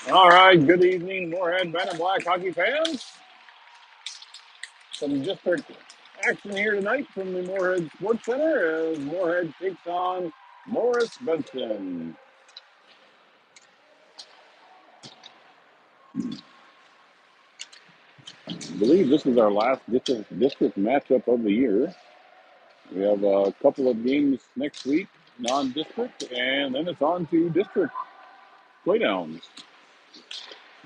All right, good evening, Moorhead Bantam Black hockey fans. Some district action here tonight from the Moorhead Sports Center as Moorhead takes on Morris Benson. I believe this is our last district matchup of the year. We have a couple of games next week, non-district, and then it's on to district playdowns.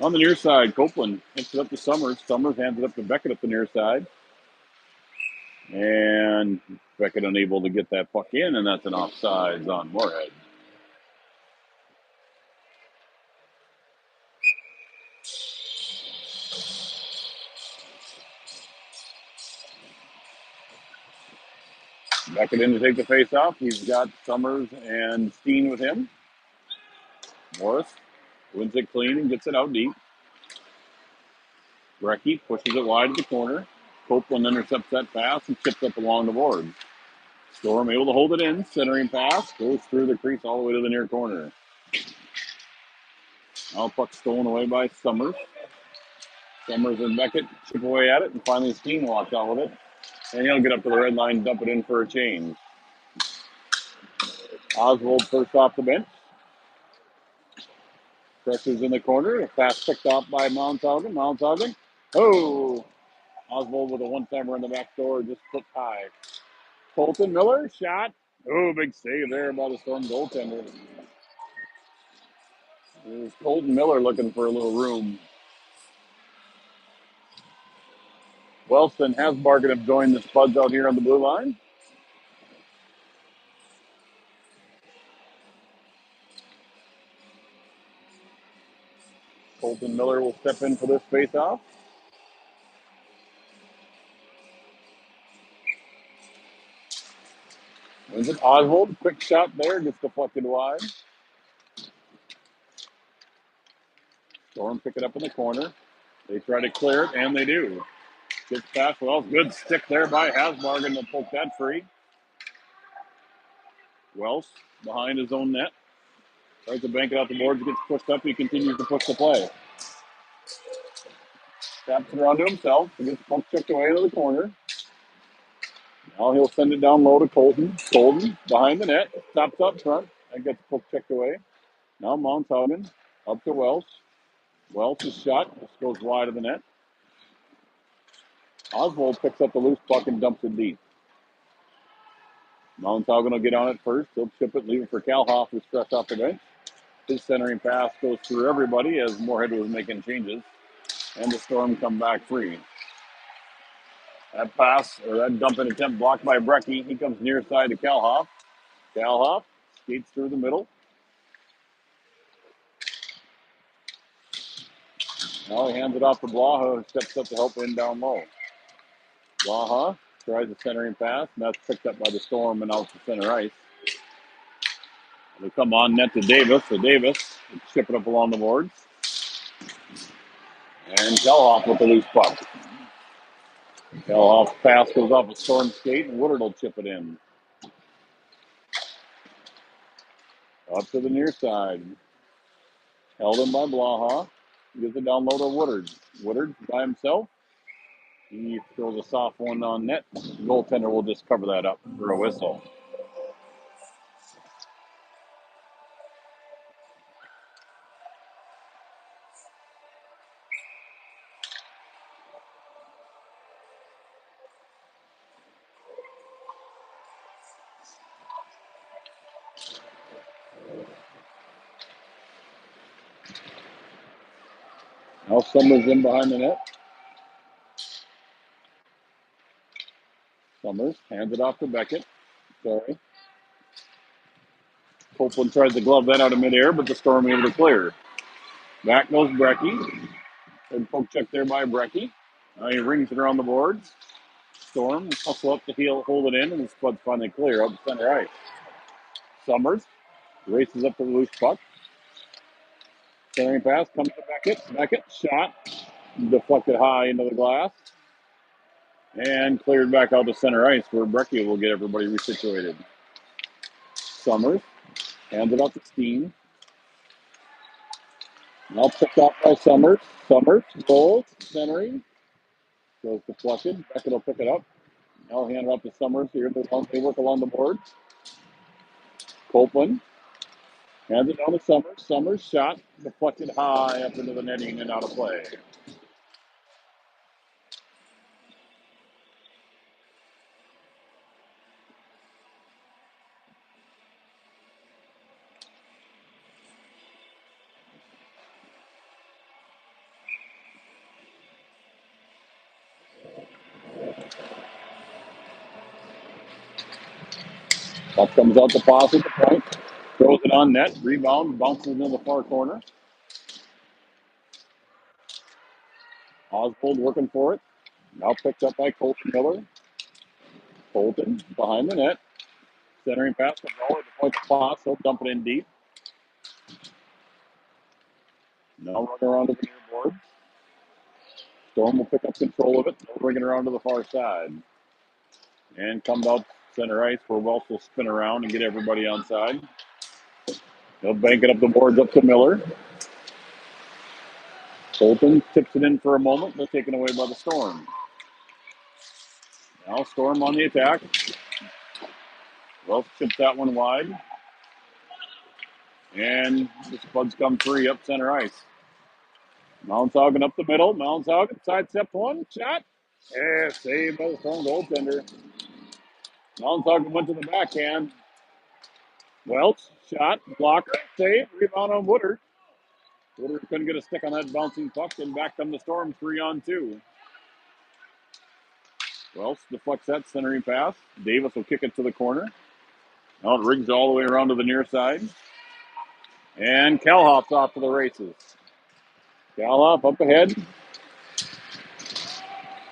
On the near side, Copeland hits it up to Summers. Summers hands it up to Beckett up the near side. And Beckett unable to get that puck in, and that's an offsides on Moorhead. Beckett in to take the face off. He's got Summers and Steen with him. Morris wins it clean and gets it out deep. Brecky pushes it wide to the corner. Copeland intercepts that pass and chips up along the board. Storm able to hold it in. Centering pass goes through the crease all the way to the near corner. Now puck stolen away by Summers. Summers and Beckett chip away at it, and finally Steen walks out with it. And he'll get up to the red line, dump it in for a change. Oswald first off the bench. Pressure's in the corner. A pass picked off by Mounthausen. Mounthausen. Oh! Oswald with a one-timer in the back door, just put high. Colton Miller, shot. Oh, big save there by the Storm goaltender. There's Colton Miller looking for a little room. Wellston has Bargain have joined the Spuds out here on the blue line. Colton Miller will step in for this face-off. Wins it. Oswald, quick shot there, gets deflected wide. Storm pick it up in the corner. They try to clear it, and they do. Gets past Wells. Good stick there by Hasbargen to poke that free. Wells behind his own net. Tries to bank it out the boards, gets pushed up. He continues to push the play. Taps it around to himself. He gets puck checked away into the corner. Now he'll send it down low to Colton. Colton behind the net. Stops up front and gets puck checked away. Now Mounthausen up to Wells. Wells' shot just goes wide of the net. Oswald picks up the loose puck and dumps it deep. Mounthausen will get on it first. He'll chip it, leave it for Kalhoff, who's fresh off the bench. His centering pass goes through everybody as Moorhead was making changes. And the Storm come back free. That pass, or that dumping attempt blocked by Brecky. He comes near side to Kalhoff. Kalhoff skates through the middle. Now he hands it off to Blaha, who steps up to help in down low. Blaha tries a centering pass, and that's picked up by the Storm and out to center ice. They come on net to Davis. So Davis will chip it up along the boards. And Kalhoff with the loose puck. Kalhoff's pass goes off a Storm skate, and Woodard will chip it in. Up to the near side. Held in by Blaha. Gives it down low to Woodard. Woodard by himself. He throws a soft one on net. The goaltender will just cover that up for a whistle. Now Summers in behind the net. Summers hands it off to Beckett. Sorry. Copeland tries to glove that out of midair, but the Storm able to clear. Back goes Brecky. Good poke check there by Brecky. Now he rings it around the boards. Storm hustle up the heel, hold it in, and the Spuds finally clear up center ice. Summers races up to the loose puck. Centering pass comes to Beckett. Beckett shot. Deflected high into the glass. And cleared back out to center ice where Brecky will get everybody resituated. Summers hands it out to Steen. Now picked up by Summers. Summers rolls, centering, goes deflected. Beckett will pick it up. Now hand it up to Summers. Here they work along the board. Copeland hands it down to Summers. Summers shot deflected high up into the netting and out of play. Puck comes out to pass at the point. Throws it on net. Rebound. Bounces into the far corner. Oswald working for it. Now picked up by Colton Miller. Colton behind the net. Centering pass to Ball at the point to pass. He'll dump it in deep. Now running around to the near board. Storm will pick up control of it. They'll bring it around to the far side. And comes out center ice where Welsh will spin around and get everybody on side. They'll bank it up the boards up to Miller. Colton tips it in for a moment. They're taken away by the Storm. Now Storm on the attack. Welsh chips that one wide. And the Spuds come free up center ice. Mounshaugen up the middle. Mounshaugen sidestepped one. Shot. Yeah, saved by the Storm goaltender. Mounshaugen went to the backhand. Welch, shot, blocker, save, rebound on Woodard. Woodard couldn't get a stick on that bouncing puck, and back come the Storm 3-on-2. Welch deflects that centering pass. Davis will kick it to the corner. Now it rings all the way around to the near side. And Kalhoff's off to the races. Kalhoff up ahead.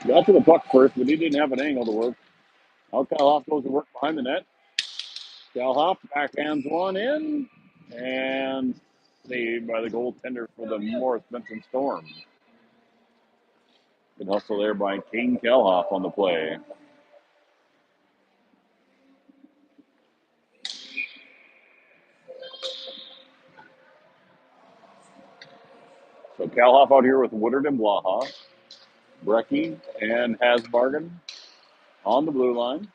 Got to the puck first, but he didn't have an angle to work. Now Kalhoff goes to work behind the net. Kalhoff backhands one in. And saved by the goaltender for the Morris Benson Storm. Good hustle there by Kane Kalhoff on the play. So Kalhoff out here with Woodard and Blaha. Brecky and Hasbargen on the blue line.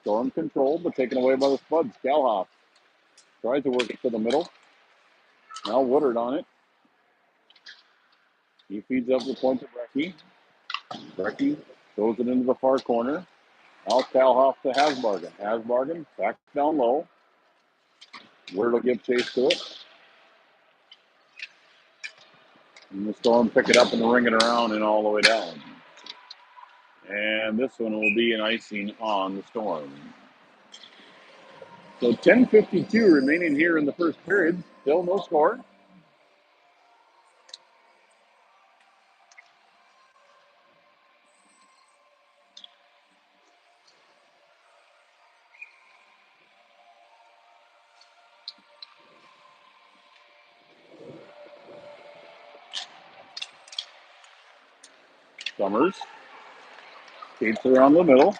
Storm controlled, but taken away by the Spuds. Kalhoff tries to work it to the middle. Now Woodard on it. He feeds up the point to Brecky. Brecky throws it into the far corner. Now Kalhoff to Hasbargen. Hasbargen back down low. Woodard will give chase to it. And the Storm pick it up and ring it around and all the way down. And this one will be an icing on the Storm. So 10:52 remaining here in the first period. Still no score. Summers skates around the middle.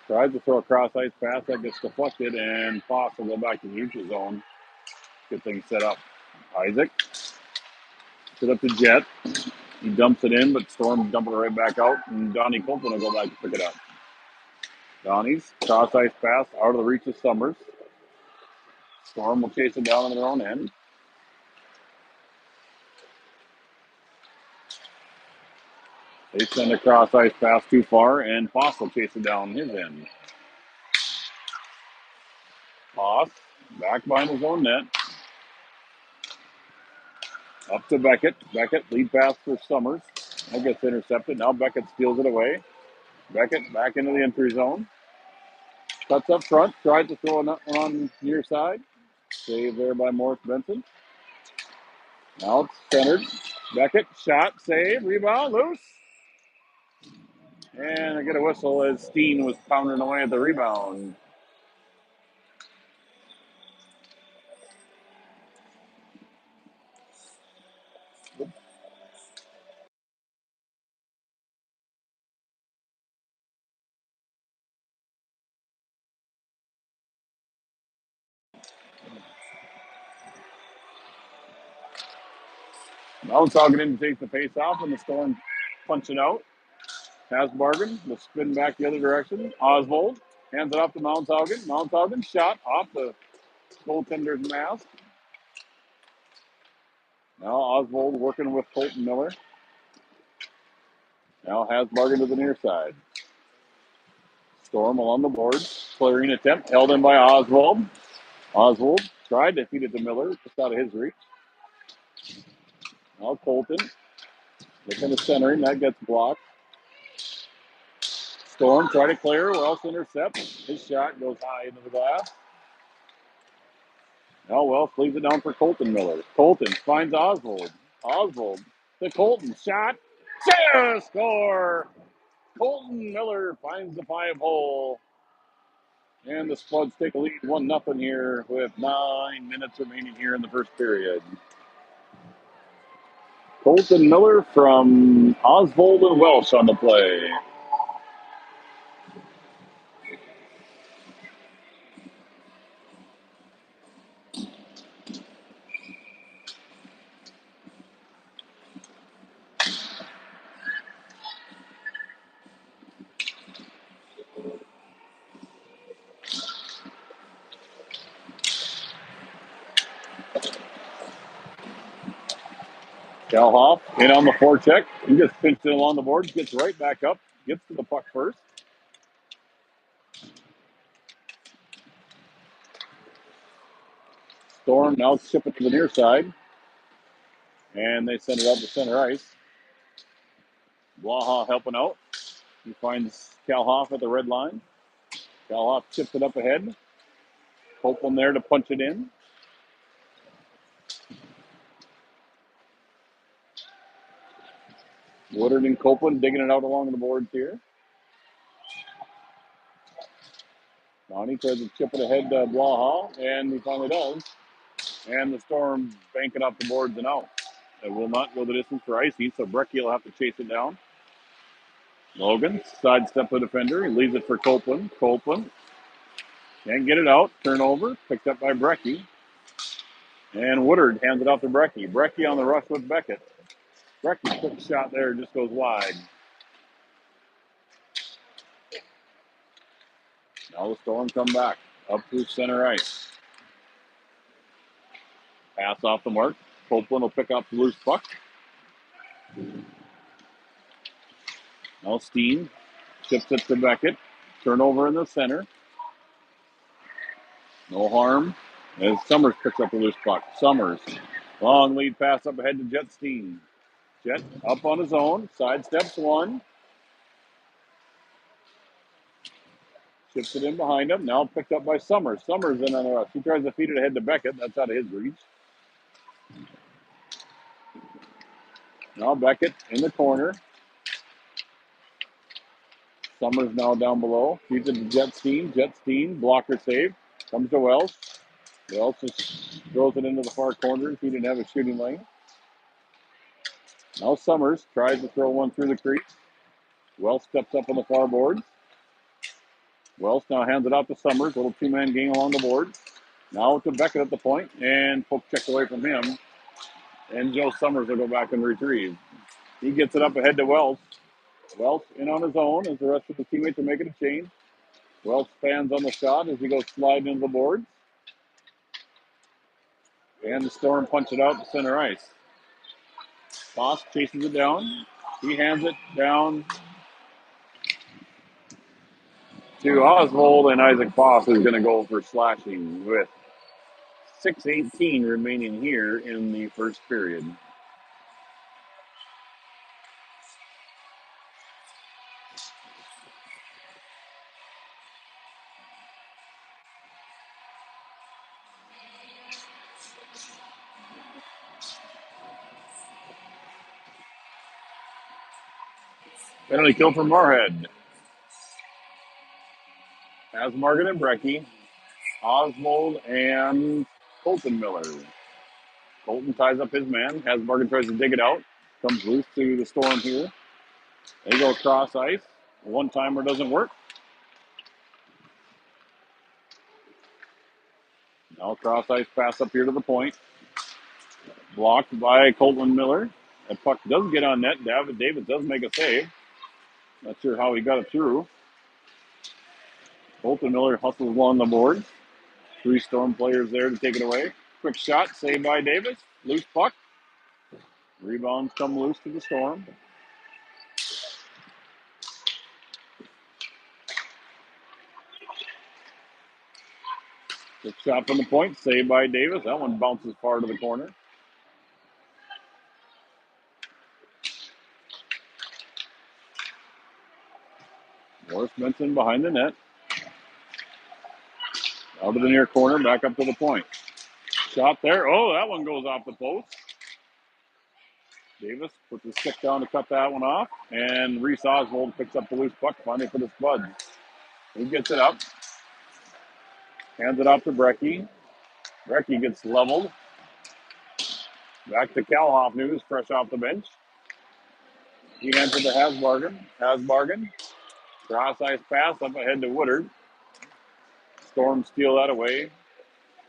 Tries to throw a cross ice pass that gets deflected, and Foss will go back to the neutral zone. Get things set up. Isaac. Set up to Jet. He dumps it in, but Storm dump it right back out, and Donnie Copeland will go back to pick it up. Donnie's cross ice pass out of the reach of Summers. Storm will chase it down on their own end. They send a cross ice pass too far, and Foss will chase it down his end. Foss back behind his own net. Up to Beckett. Beckett lead pass for Summers. That gets intercepted. Now Beckett steals it away. Beckett back into the entry zone. Cuts up front. Tries to throw it on near side. Save there by Morris Benson. Now it's centered. Beckett shot. Save. Rebound. Loose. And I get a whistle as Steen was pounding away at the rebound. Montaugin in to take the face off, and the Storm punch it out. Hasbargen will spin back the other direction. Oswald hands it off to Montaugin. Montaugin shot off the goaltender's mask. Now Oswald working with Colton Miller. Now Hasbargen to the near side. Storm along the boards. Clearing attempt held in by Oswald. Oswald tried to feed it to Miller, just out of his reach. Now Colton looking to centering. That gets blocked. Storm try to clear. Wells intercepts. His shot goes high into the glass. Now Wells leaves it down for Colton Miller. Colton finds Oswald. Oswald to Colton. Shot. Score! Colton Miller finds the 5-hole. And the Spuds take a lead 1-0 here with 9 minutes remaining here in the first period. Colton Miller from Oswald and Welsh on the play. Kalhoff in on the forecheck. He just pinched it along the board, gets right back up, gets to the puck first. Storm now chip it to the near side. And they send it up to center ice. Blaha helping out. He finds Kalhoff at the red line. Kalhoff chips it up ahead. Copeland there to punch it in. Woodard and Copeland digging it out along the boards here. Donnie tries to chip it ahead to Blaha, and he finally does. And the Storm bank it off the boards and out. It will not go the distance for Icy, so Brecky will have to chase it down. Logan sidestep the defender. He leaves it for Copeland. Copeland can't get it out. Turnover. Picked up by Brecky. And Woodard hands it off to Brecky. Brecky on the rush with Beckett. Brecky's quick shot there just goes wide. Now the Storm come back. Up through center ice. Pass off the mark. Copeland will pick up the loose puck. Now Steen chips it to Beckett. Turnover in the center. No harm as Summers picks up the loose puck. Summers. Long lead pass up ahead to Jet Steen. Jet up on his own. Sidesteps one. Chips it in behind him. Now picked up by Summers. Summers in on the rush. He tries to feed it ahead to Beckett. That's out of his reach. Now Beckett in the corner. Summers now down below. Feeds it to Jet Steen. Jet Steen. Blocker save. Comes to Wells. Wells just throws it into the far corner. He didn't have a shooting lane. Now Summers tries to throw one through the crease. Wells steps up on the far boards. Wells now hands it off to Summers. Little two-man game along the board. Now to Beckett at the point. And poke checked away from him. And Joe Summers will go back and retrieve. He gets it up ahead to Wells. Wells in on his own as the rest of the teammates are making a change. Wells fans on the shot as he goes sliding into the boards. And the Storm punch it out to center ice. Foss chases it down. He hands it down to Oswald, and Isaac Foss is going to go for slashing with 6:18 remaining here in the first period. Penalty kill for Moorhead. Hasmargan and Brecky. Oswald and Colton Miller. Colton ties up his man. Hasmargan tries to dig it out. Comes loose to the Storm here. They go across ice. One-timer doesn't work. Now cross ice pass up here to the point. Blocked by Colton Miller. That puck does get on net. David does make a save. Not sure how he got it through. Colton Miller hustles along the board. 3 Storm players there to take it away. Quick shot, saved by Davis. Loose puck. Rebounds come loose to the Storm. Quick shot from the point, saved by Davis. That one bounces far to the corner. Morris Benson behind the net. Out of the near corner, back up to the point. Shot there. Oh, that one goes off the post. Davis puts his stick down to cut that one off. And Reese Oswald picks up the loose puck, finally for the Spuds. He gets it up. Hands it off to Brecky. Brecky gets leveled. Back to Kalhoff News, fresh off the bench. He hands it to Hasbargen. Hasbargen. Cross ice pass up ahead to Woodard. Storm steal that away.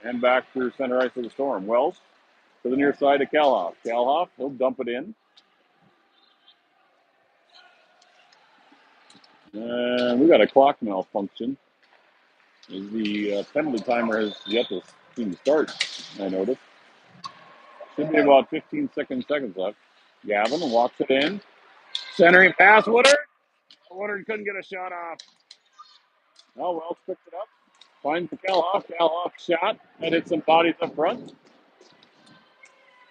And back through center ice to the Storm. Wells to the near side to Kalhoff. Kalhoff, he'll dump it in. And we got a clock malfunction. The penalty timer has yet to seem to start, I noticed. Should be about 15 seconds left. Gavin walks it in. Centering pass, Woodard. Woodard couldn't get a shot off. Oh, Wells picks it up. Finds the Kalhoff. Kalhoff shot. That hit some bodies up front.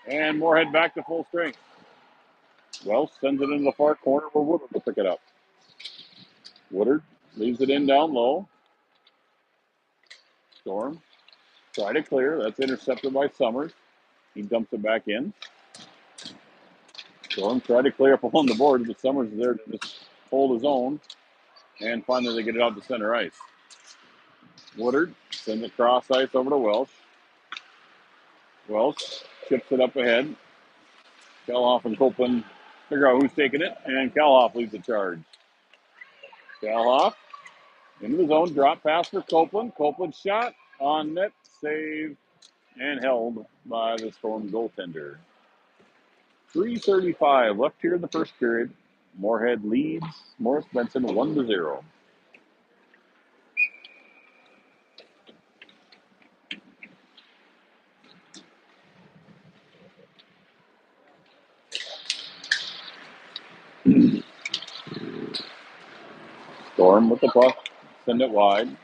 And Moorhead back to full strength. Wells sends it into the far corner where Woodard will pick it up. Woodard leaves it in down low. Storm try to clear. That's intercepted by Summers. He dumps it back in. Storm try to clear up along the board, but Summers is there to just hold his own. And finally they get it out to center ice. Woodard sends it cross ice over to Welsh. Welsh chips it up ahead. Kalhoff and Copeland figure out who's taking it, and Kalhoff leads the charge. Kalhoff into the zone, drop pass for Copeland. Copeland shot on net, save, and held by the Storm goaltender. 3:35 left here in the first period. Moorhead leads Morris Benson 1-0. Storm with the puck, send it wide.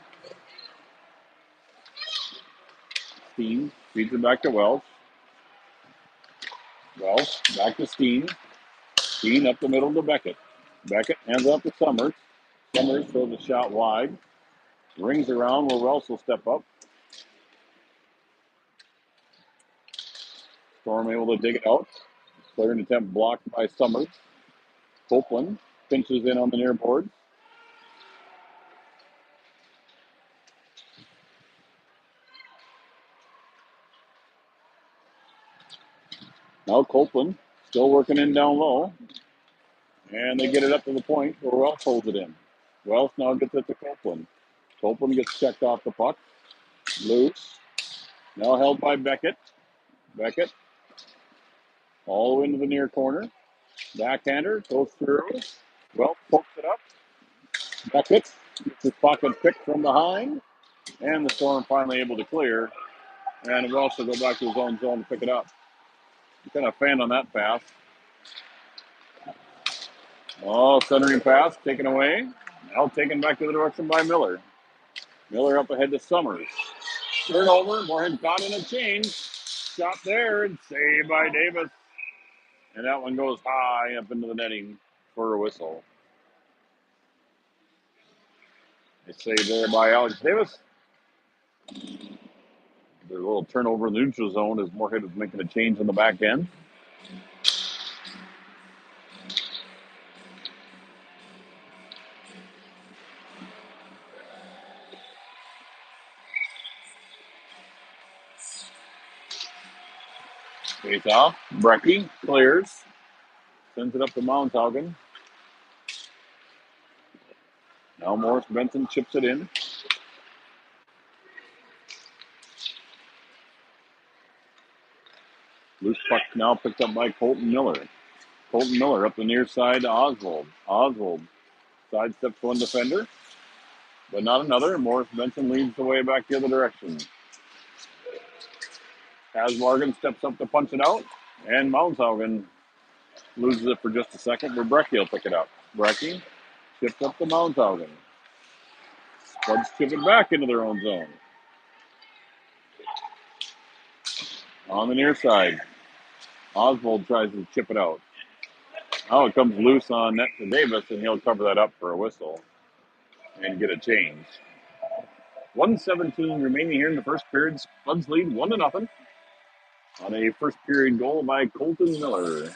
Steen feeds it back to Welsh. Welsh back to Steen. Steen up the middle to Beckett. Beckett hands off to Summers. Summers throws a shot wide. Rings around where Welsh will step up. Storm able to dig it out. Clearing attempt blocked by Summers. Copeland pinches in on the near board. Now Copeland still working in down low. And they get it up to the point where Welsh holds it in. Welsh now gets it to Copeland. Copeland gets checked off the puck. Loose. Now held by Beckett. Beckett all the way into the near corner. Backhander goes through. Welsh pokes it up. Beckett gets his pocket picked from behind. And the Storm finally able to clear. And Welsh will go back to his own zone to pick it up. Kind of fan on that pass. Oh, centering pass taken away. Now taken back to the direction by Miller. Miller up ahead to Summers. Turnover. Moorhead caught in a change. Shot there and saved by Davis. And that one goes high up into the netting for a whistle. It's saved there by Alex Davis. There's a little turnover in the neutral zone as Moorhead was making a change in the back end. Face off. Brecky clears. Sends it up to Mounthaugen. Now Morris Benson chips it in. Loose puck now picked up by Colton Miller. Colton Miller up the near side to Oswald. Oswald sidesteps one defender, but not another. Morris Benson leads the way back the other direction. As Morgan steps up to punch it out, and Mounshaugen loses it for just a second, but Brecky will pick it up. Brecky chips up to Mounshaugen. Spuds chip it back into their own zone. On the near side, Oswald tries to chip it out. Now it comes loose on net to Davis, and he'll cover that up for a whistle and get a change. 1:17 remaining here in the first period. Spuds lead 1-0 on a first period goal by Colton Miller.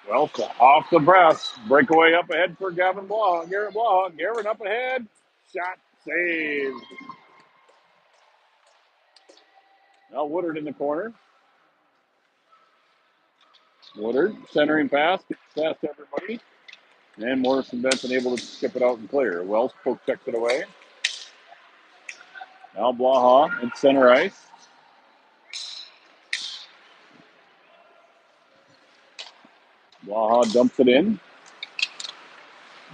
Well, off the press. Breakaway up ahead for Gavin Blah. Garrett Blah. Garrett up ahead. Shot saved. Now Woodard in the corner. Woodard centering pass. Gets past everybody. And Morrison Benson able to chip it out and clear. Wells poke checks it away. Now Blaha at center ice. Blaha dumps it in.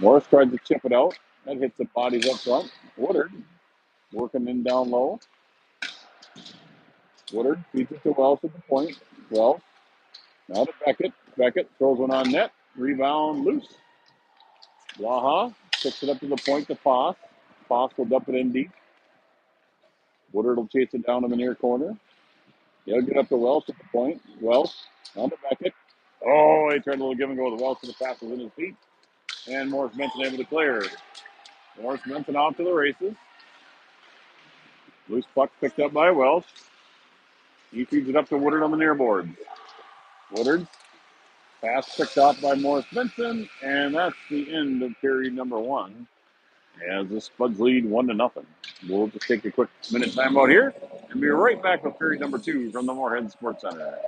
Morris tries to chip it out. That hits the bodies up front. Woodard working in down low. Woodard feeds it to Wells at the point. Wells now to Beckett. Beckett throws one on net. Rebound loose. Blaha picks it up to the point to Foss. Foss will dump it in deep. Woodard will chase it down in the near corner. He'll get up to Wells at the point. Wells on to Beckett. Oh, he tried a little give and go with Wells, to the pass was in his feet. And Morris Benson able to clear. Morris Benson off to the races. Loose puck picked up by Welsh. He feeds it up to Woodard on the near board. Woodard, pass picked off by Morris Benson, and that's the end of period number 1. As the Spuds lead 1-0. We'll just take a quick minute timeout here and be right back with period number 2 from the Moorhead Sports Center.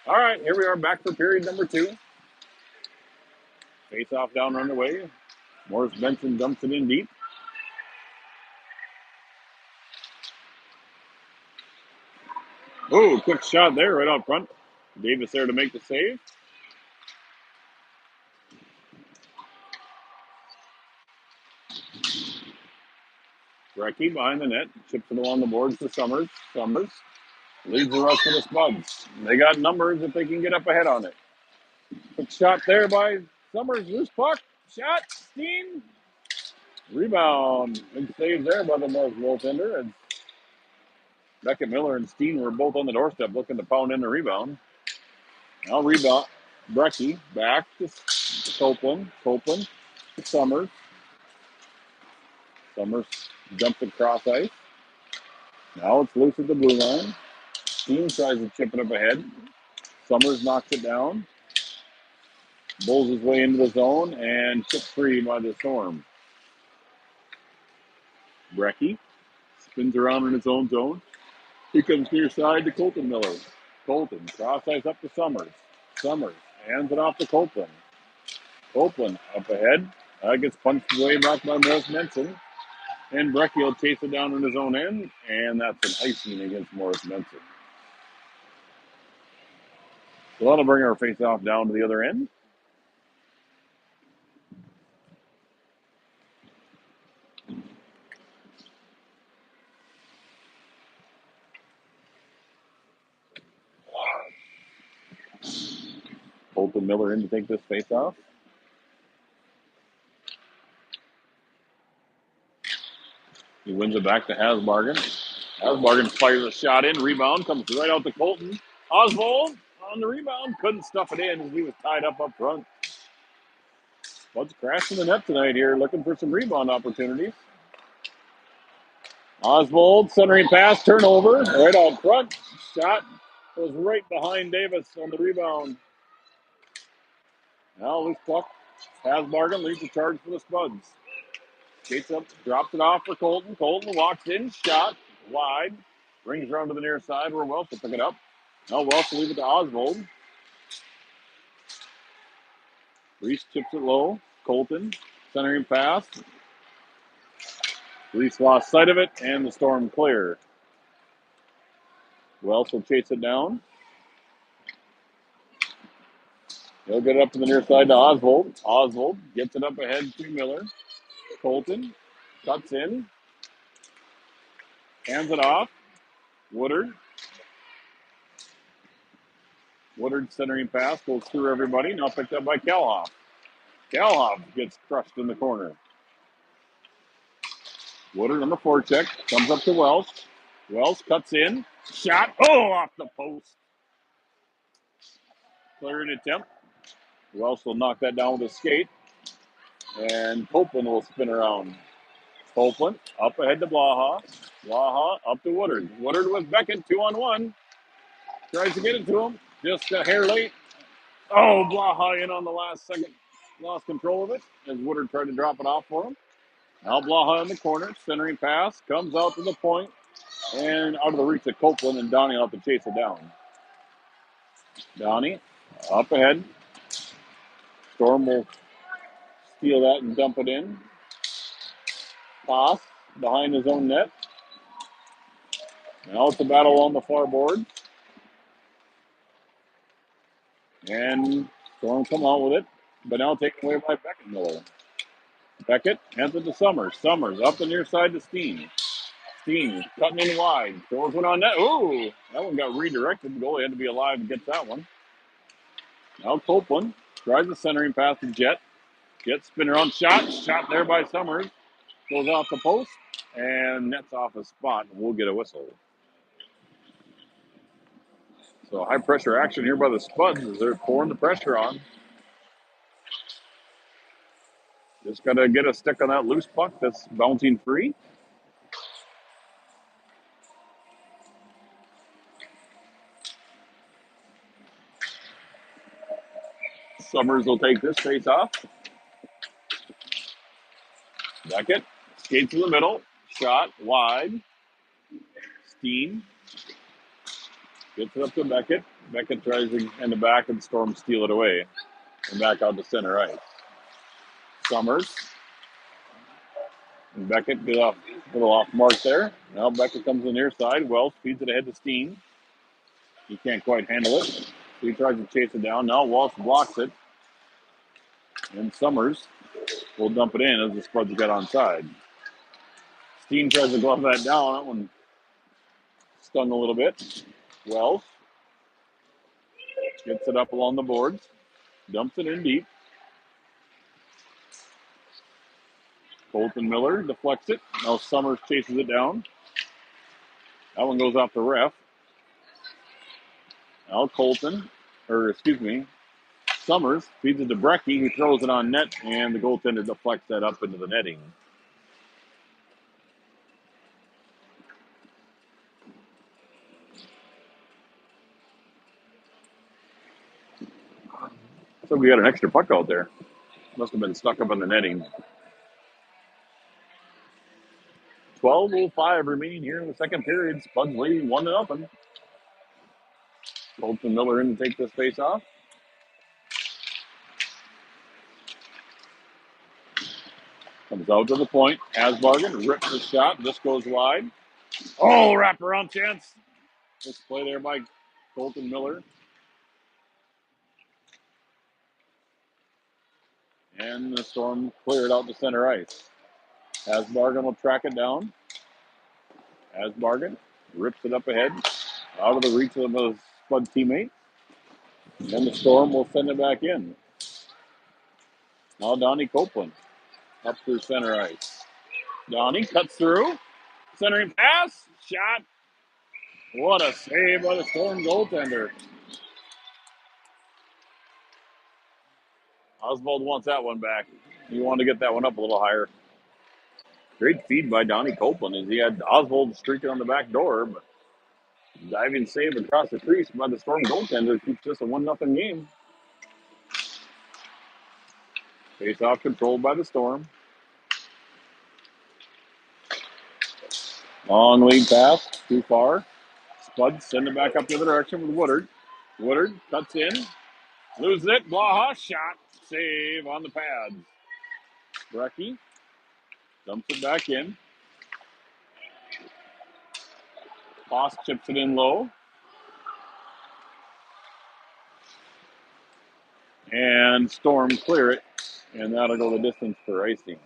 All right, here we are back for period number 2. Face off down underway. Morris Benson dumps it in deep. Oh, quick shot there right out front. Davis there to make the save. Brecky behind the net, chips it along the boards to Summers. Summers leads the rest of the Spuds. They got numbers if they can get up ahead on it. Quick shot there by Summers. Loose puck. Shot. Steen. Rebound. Big save there by the North goaltender. And Beckett Miller and Steen were both on the doorstep looking to pound in the rebound. Now rebound. Brecky back to Copeland. Copeland to Summers. Summers dumps it cross ice. Now it's loose at the blue line. Steen tries to chip it up ahead. Summers knocks it down. Bowls his way into the zone and chipped free by the Storm. Brecky spins around in his own zone. He comes near side to Colton Miller. Colton cross ice up to Summers. Summers hands it off to Copeland. Copeland up ahead. Gets punched away back by Morris Benson. And Brecky will chase it down in his own end. And that's an icing against Morris Benson. So that'll bring our face-off down to the other end. Colton Miller in to take this face-off. He wins it back to Hasbargen. Hasbargen fires a shot in. Rebound comes right out to Colton. Oswald on the rebound. Couldn't stuff it in as he was tied up front. Spuds crashing the net tonight here, looking for some rebound opportunities. Oswald, centering pass, turnover, right out front. Shot was right behind Davis on the rebound. Now loose puck. Hasbargen leads the charge for the Spuds. Skates up, drops it off for Colton. Colton walks in, shot, wide. Brings around to the near side where Welsh will pick it up. Now Welsh will leave it to Oswald. Reese chips it low. Colton, centering pass. Reese lost sight of it, and the Storm clear. Welsh will chase it down. He'll get it up to the near side to Oswald. Oswald gets it up ahead to Miller. Colton cuts in. Hands it off. Woodard. Woodard centering pass goes through everybody. Now picked up by Kalhoff. Kalhoff gets crushed in the corner. Woodard on the forecheck. Comes up to Welsh. Welsh cuts in. Shot. Oh, off the post. Clearing attempt. Welsh will knock that down with a skate. And Copeland will spin around. Copeland up ahead to Blaha. Blaha up to Woodard. Woodard with Beckett 2-on-1. Tries to get it to him. Just a hair late. Oh, Blaha in on the last second. Lost control of it as Woodard tried to drop it off for him. Now Blaha in the corner. Centering pass. Comes out to the point. And out of the reach of Copeland. And Donnie will have to chase it down. Donnie up ahead. Storm will steal that and dump it in. Toss behind his own net. Now it's a battle on the far board. And Storm come out with it. But now taken away by Beckett Miller. Beckett hands it to Summers. Summers up the near side to Steen. Steen cutting in wide. Throws one on net. Ooh, that one got redirected. The goalie had to be alive to get that one. Now Copeland tries the centering pass to Jet. Jet spin around shot. Shot there by Summers. Goes off the post. And nets off a spot. And we'll get a whistle. So high pressure action here by the Spuds as they're pouring the pressure on. Just got to get a stick on that loose puck that's bouncing free. Summers will take this face off. Beckett skates in the middle. Shot wide. Steen gets it up to Beckett. Beckett tries to in the back and Storm steal it away. And back out to center ice. Summers. And Beckett get off a little off mark there. Now Beckett comes to the near side. Wells feeds it ahead to Steen. He can't quite handle it. So he tries to chase it down. Now Walsh blocks it. And Summers will dump it in as the Spuds get onside. Steen tries to glove that down. That one stung a little bit. Wells gets it up along the boards, dumps it in deep. Colton Miller deflects it. Now Summers chases it down. That one goes off the ref. Now Summers feeds it to Brecky, who throws it on net, and the goaltender deflects that up into the netting. So we got an extra puck out there. Must have been stuck up in the netting. 12:05 remaining here in the second period. Spuds leading 1-0. Colton Miller in to take this face off. Comes out to the point. Asbargen rips the shot. This goes wide. Oh, wraparound chance. This play there by Colton Miller. And the Storm cleared out to center ice. Asbargen will track it down. Asbargen rips it up ahead. Out of the reach of a Spud teammate. And the Storm will send it back in. Now Donnie Copeland up through center ice. Donnie cuts through. Centering pass. Shot. What a save by the Storm goaltender. Oswald wants that one back. He wanted to get that one up a little higher. Great feed by Donnie Copeland as he had Oswald streaking on the back door, but diving save across the crease by the Storm goaltender keeps this a 1-0 game. Face off controlled by the Storm. Long lead pass, too far. Spud send it back up the other direction with Woodard. Woodard cuts in, loses it. Blaha shot, save on the pads. Brecky dumps it back in. Foss chips it in low. And Storm clear it, and that'll go the distance for icing.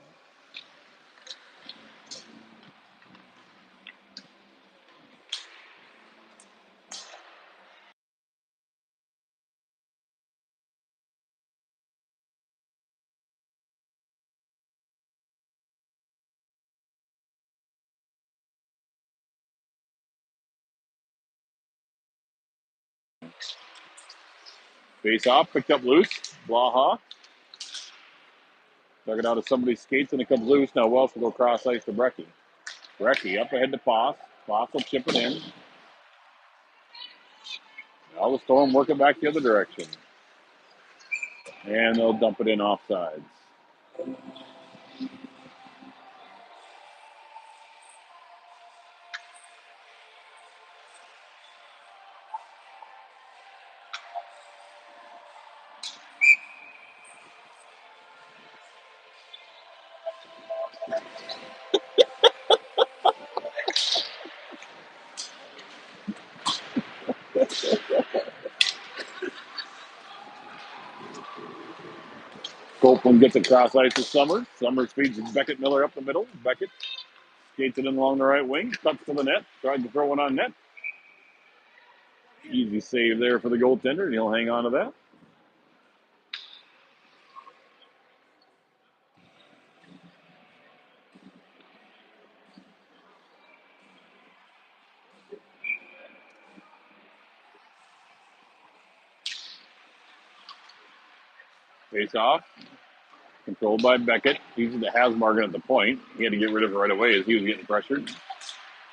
Face off, picked up loose. Blaha. Dug it out of somebody's skates and it comes loose. Now Welsh will go cross ice to Brecky. Brecky up ahead to Foss. Foss will chip it in. Now the Storm working back the other direction. And they'll dump it in offsides. Copeland gets across ice to Summers. Summers feeds Beckett Miller up the middle. Beckett skates it in along the right wing. Cuts to the net. Tried to throw one on net. Easy save there for the goaltender, and he'll hang on to that. Face off. Controlled by Beckett. He's the Hasmargan at the point. He had to get rid of it right away as he was getting pressured.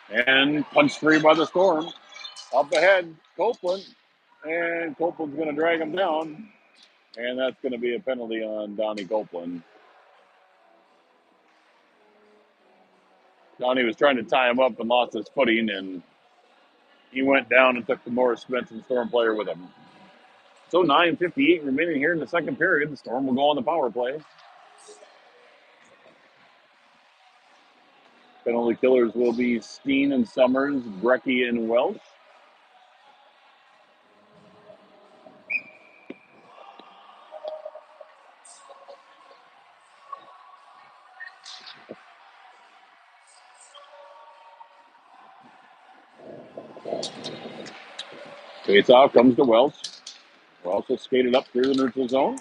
And punched free by the Storm. Up ahead, Copeland. And Copeland's going to drag him down. And that's going to be a penalty on Donnie Copeland. Donnie was trying to tie him up and lost his footing, and he went down and took the Morris Benson Storm player with him. So 9:58 remaining here in the second period. The Storm will go on the power play. Penalty killers will be Steen and Summers, Brecky and Welsh. Face off comes to Welsh. Welsh has skated up through the neutral zone.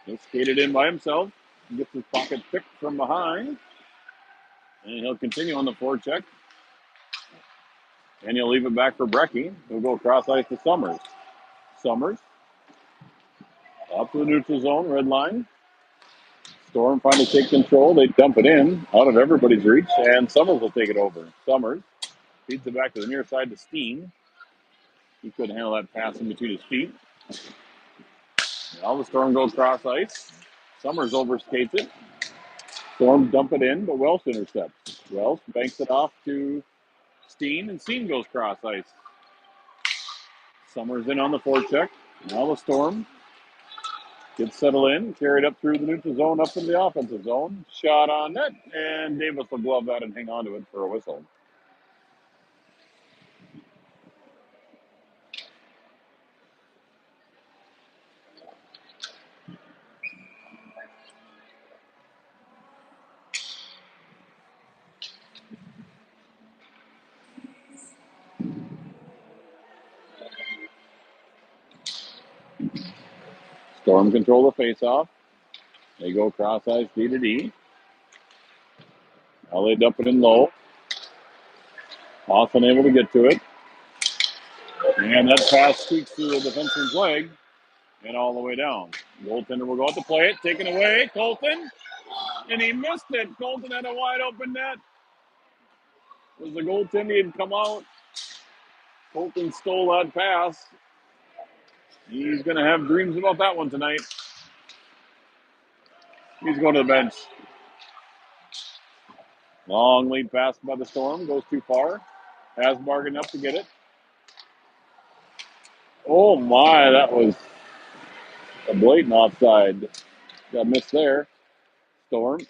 He'll skate it in by himself. Gets his pocket picked from behind. And he'll continue on the forecheck. And he'll leave it back for Brecky. He'll go across ice to Summers. Summers. Up to the neutral zone, red line. Storm finally take control. They dump it in, out of everybody's reach, and Summers will take it over. Summers feeds it back to the near side to Steen. He couldn't handle that pass in between his feet. Now the Storm goes cross ice. Summers overskates it. Storm dump it in, but Welsh intercepts. Welsh banks it off to Steen, and Steen goes cross ice. Summers in on the forecheck. Now the Storm gets settled in, carried up through the neutral zone, up into the offensive zone. Shot on net, and Davis will glove that and hang on to it for a whistle. Storm control the face-off. They go cross ice D to D. Now they dump it in low. Often able to get to it. And that pass squeaks through the defenseman's leg and all the way down. Goaltender will go out to play it. Taken away. Colton. And he missed it. Colton had a wide open net. Was the goaltender had come out. Colton stole that pass. He's going to have dreams about that one tonight. He's going to the bench. Long lead pass by the Storm. Goes too far. Has bargained up to get it. Oh my, that was a blatant offside. Got missed there. Storm.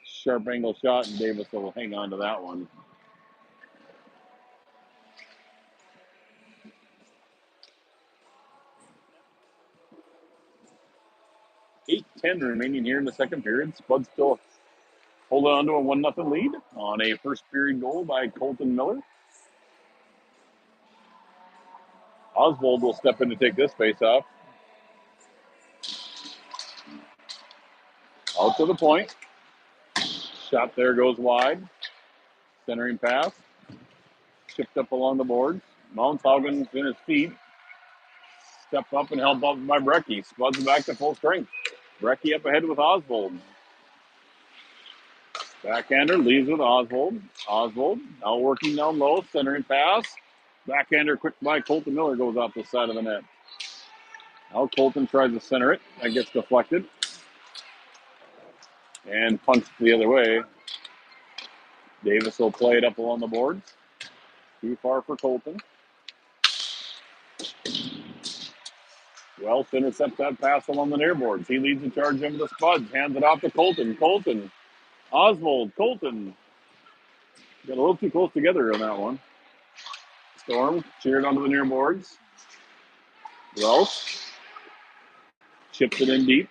Sharp angle shot, and Davis will hang on to that one. Eight 10 remaining here in the second period. Spud still holding on to a 1-0 lead on a first period goal by Colton Miller. Oswald will step in to take this face off. Out to the point. Shot there goes wide. Centering pass. Chipped up along the boards. Mounthaugen's in his feet. Step up and help up by Brecky. Spuds back to full strength. Brecky up ahead with Oswald. Backhander leaves with Oswald. Oswald now working down low. Centering pass. Backhander quick by Colton Miller goes off the side of the net. Now Colton tries to center it. That gets deflected. And punched the other way. Davis will play it up along the boards. Too far for Colton. Welsh intercepts that pass along the near boards. He leads the charge into the Spuds. Hands it off to Colton. Colton. Oswald. Colton. Got a little too close together on that one. Storm cheered onto the near boards. Welsh chips it in deep.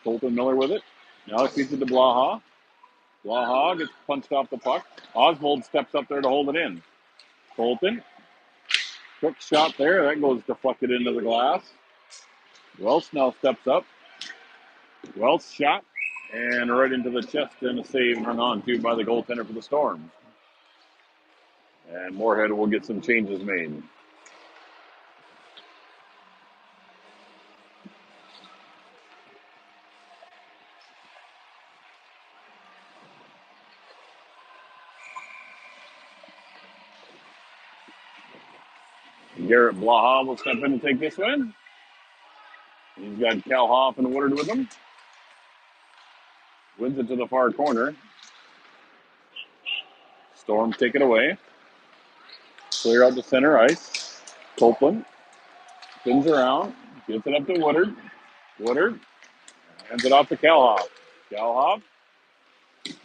Colton Miller with it. Now he feeds it to Blaha. Blaha gets punched off the puck. Oswald steps up there to hold it in. Colton. Quick shot there. That goes deflected into the glass. Welsh now steps up. Welsh shot. And right into the chest and a save hung on to by the goaltender for the Storm. And Moorhead will get some changes made. Garrett Blaha will step in and take this one. He's got Cal Hoff and Woodard with him. Wins it to the far corner. Storm take it away. Clear out to center ice. Copeland spins around. Gets it up to Woodard. Woodard hands it off to Cal Hoff. Cal Hoff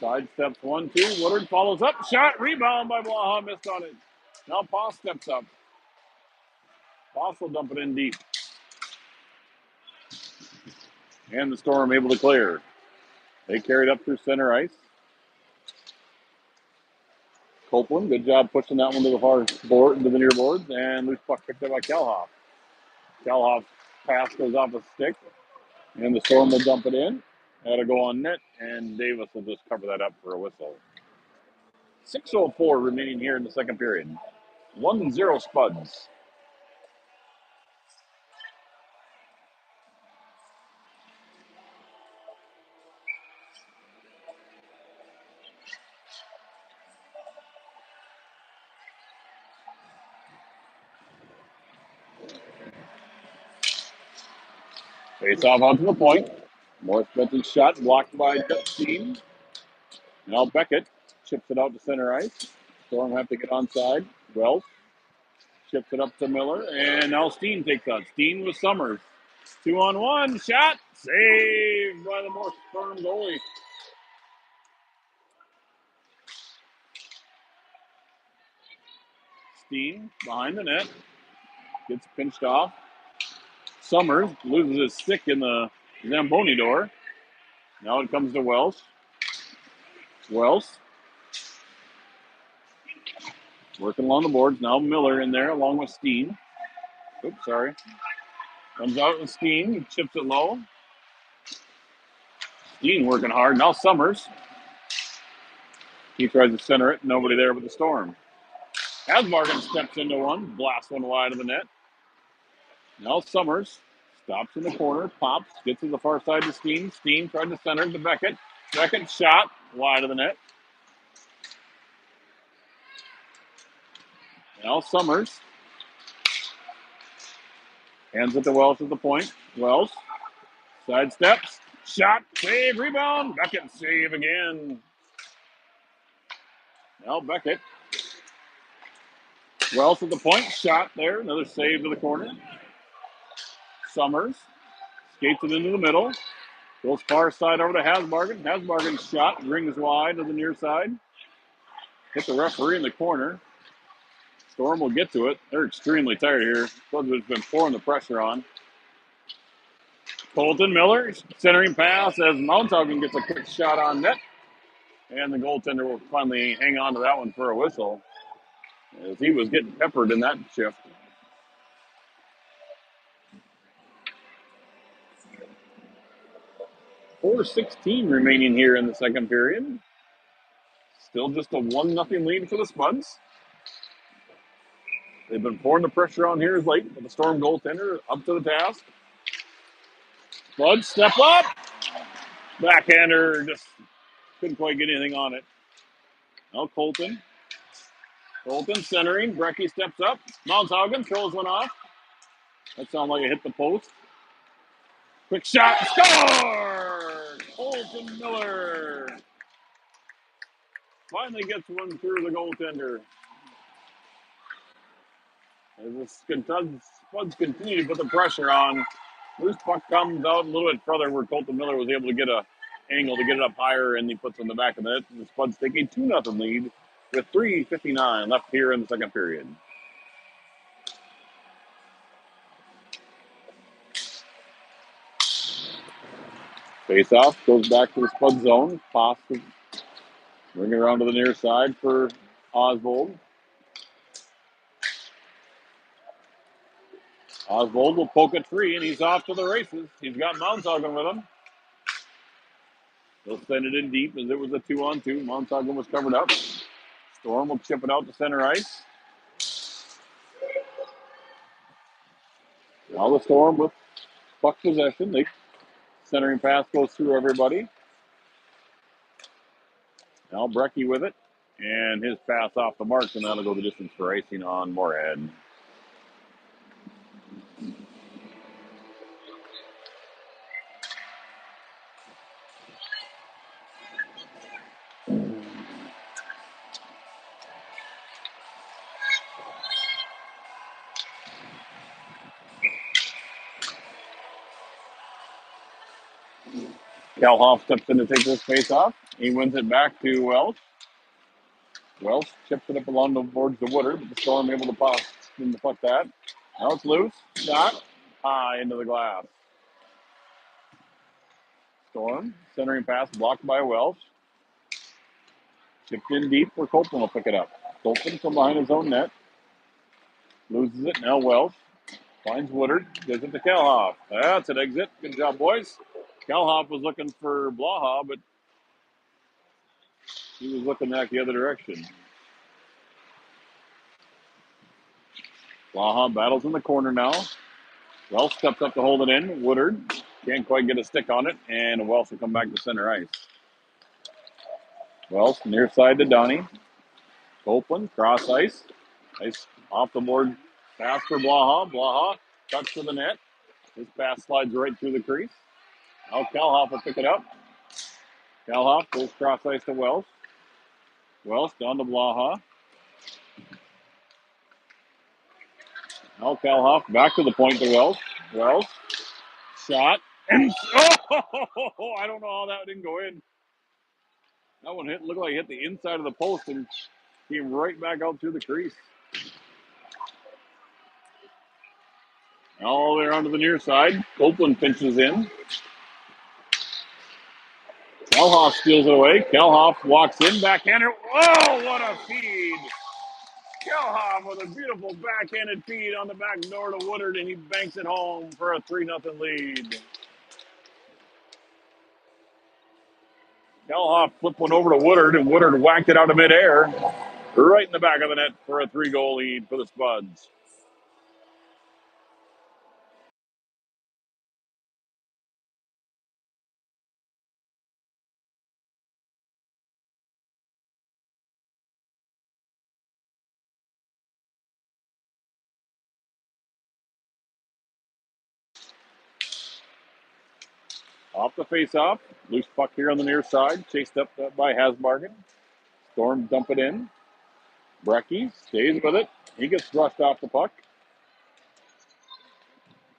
sidesteps 1-2. Woodard follows up. Shot. Rebound by Blaha. Missed on it. Now Poss steps up. Poss will dump it in deep. And the Storm able to clear. They carried up through center ice. Copeland, good job pushing that one to the far board, to the near boards, and loose puck picked up by Kelhoff. Kelhoff's pass goes off a stick, and the Storm will dump it in. That'll go on net, and Davis will just cover that up for a whistle. 6:04 remaining here in the second period. 1-0 Spuds. Face off out to the point. Morris Benson's shot blocked by Dutstein. Now Beckett chips it out to center ice. Storm have to get onside. Wells chips it up to Miller, and now Steen takes out. Steen with Summers. 2-on-1 shot, saved by the more Storm goalie. Steen behind the net, gets pinched off. Summers loses his stick in the Zamboni door. Now it comes to Welsh. Welsh working along the boards. Now Miller in there along with Steen. Oops, sorry. Comes out with Steen. He chips it low. Steen working hard. Now Summers. He tries to center it. Nobody there but the Storm. Hasbargen steps into one. Blasts one wide of the net. Now Summers stops in the corner. Pops. Gets to the far side to Steen. Steen tried to center it to Beckett. Beckett shot wide of the net. Now Summers hands it to Welsh at the point. Welsh sidesteps. Shot. Save. Rebound. Beckett save again. Now Beckett. Welsh at the point. Shot there. Another save to the corner. Summers skates it into the middle. Goes far side over to Hasbargen. Hasbargen's shot rings wide to the near side. Hit the referee in the corner. Storm will get to it. They're extremely tired here. Spuds has been pouring the pressure on. Colton Miller centering pass as Mounthaugen gets a quick shot on net. And the goaltender will finally hang on to that one for a whistle, as he was getting peppered in that shift. 4:16 remaining here in the second period. Still just a 1-0 lead for the Spuds. They've been pouring the pressure on here as late, but the Storm goaltender up to the task. Spuds step up. Backhander just couldn't quite get anything on it. Now Colton. Colton centering. Brecky steps up. Mounthaugen throws one off. That sounded like it hit the post. Quick shot. Score! Colton Miller finally gets one through the goaltender. As the Spuds continue to put the pressure on, loose puck comes out a little bit further where Colton Miller was able to get a angle to get it up higher, and he puts it in the back of the net. And the Spuds take a 2-0 lead with 3:59 left here in the second period. Face-off goes back to the Spud zone. Pass to bring it around to the near side for Oswald. Oswald will poke it free, and he's off to the races. He's got Mounthaugen with him. He'll send it in deep as it was a 2-on-2. Mounthaugen was covered up. Storm will chip it out to center ice. Now the Storm with puck possession. The centering pass goes through everybody. Now Brecky with it. And his pass off the mark, and that'll go the distance for icing on Moorhead. Calhoff steps in to take this face off. He wins it back to Welsh. Welsh chips it up along the boards to Woodard, but the Storm able to puck that. Now it's loose. Shot high into the glass. Storm centering pass blocked by Welsh. Chipped in deep where Copeland will pick it up. Open from behind his own net. Loses it. Now Wells finds Woodard. Gives it to Kelhoff. That's an exit. Good job, boys. Kelhoff was looking for Blaha, but he was looking back the other direction. Blaha battles in the corner now. Wells steps up to hold it in. Woodard can't quite get a stick on it, and Wells will come back to center ice. Wells near side to Donnie. Copeland, cross ice. Ice off the board. Pass for Blaha. Blaha cuts to the net. His pass slides right through the crease. Now Kelhoff will pick it up. Kelhoff goes cross ice to Wells. Wells down to Blaha. Now Kelhoff back to the point to Wells. Wells shot. And oh, I don't know how that didn't go in. That one looked like it hit the inside of the post and came right back out through the crease. Now they're onto the near side. Copeland pinches in. Kelhoff steals it away. Kelhoff walks in, backhander. Oh, what a feed! Kelhoff with a beautiful backhanded feed on the back door to Woodard, and he banks it home for a 3-0 lead. Kelhoff flipped one over to Woodard, and Woodard whacked it out of midair, right in the back of the net for a 3-goal lead for the Spuds. Off the face-off, loose puck here on the near side, chased up by Hasbargen. Storm dump it in. Brecky stays with it. He gets brushed off the puck.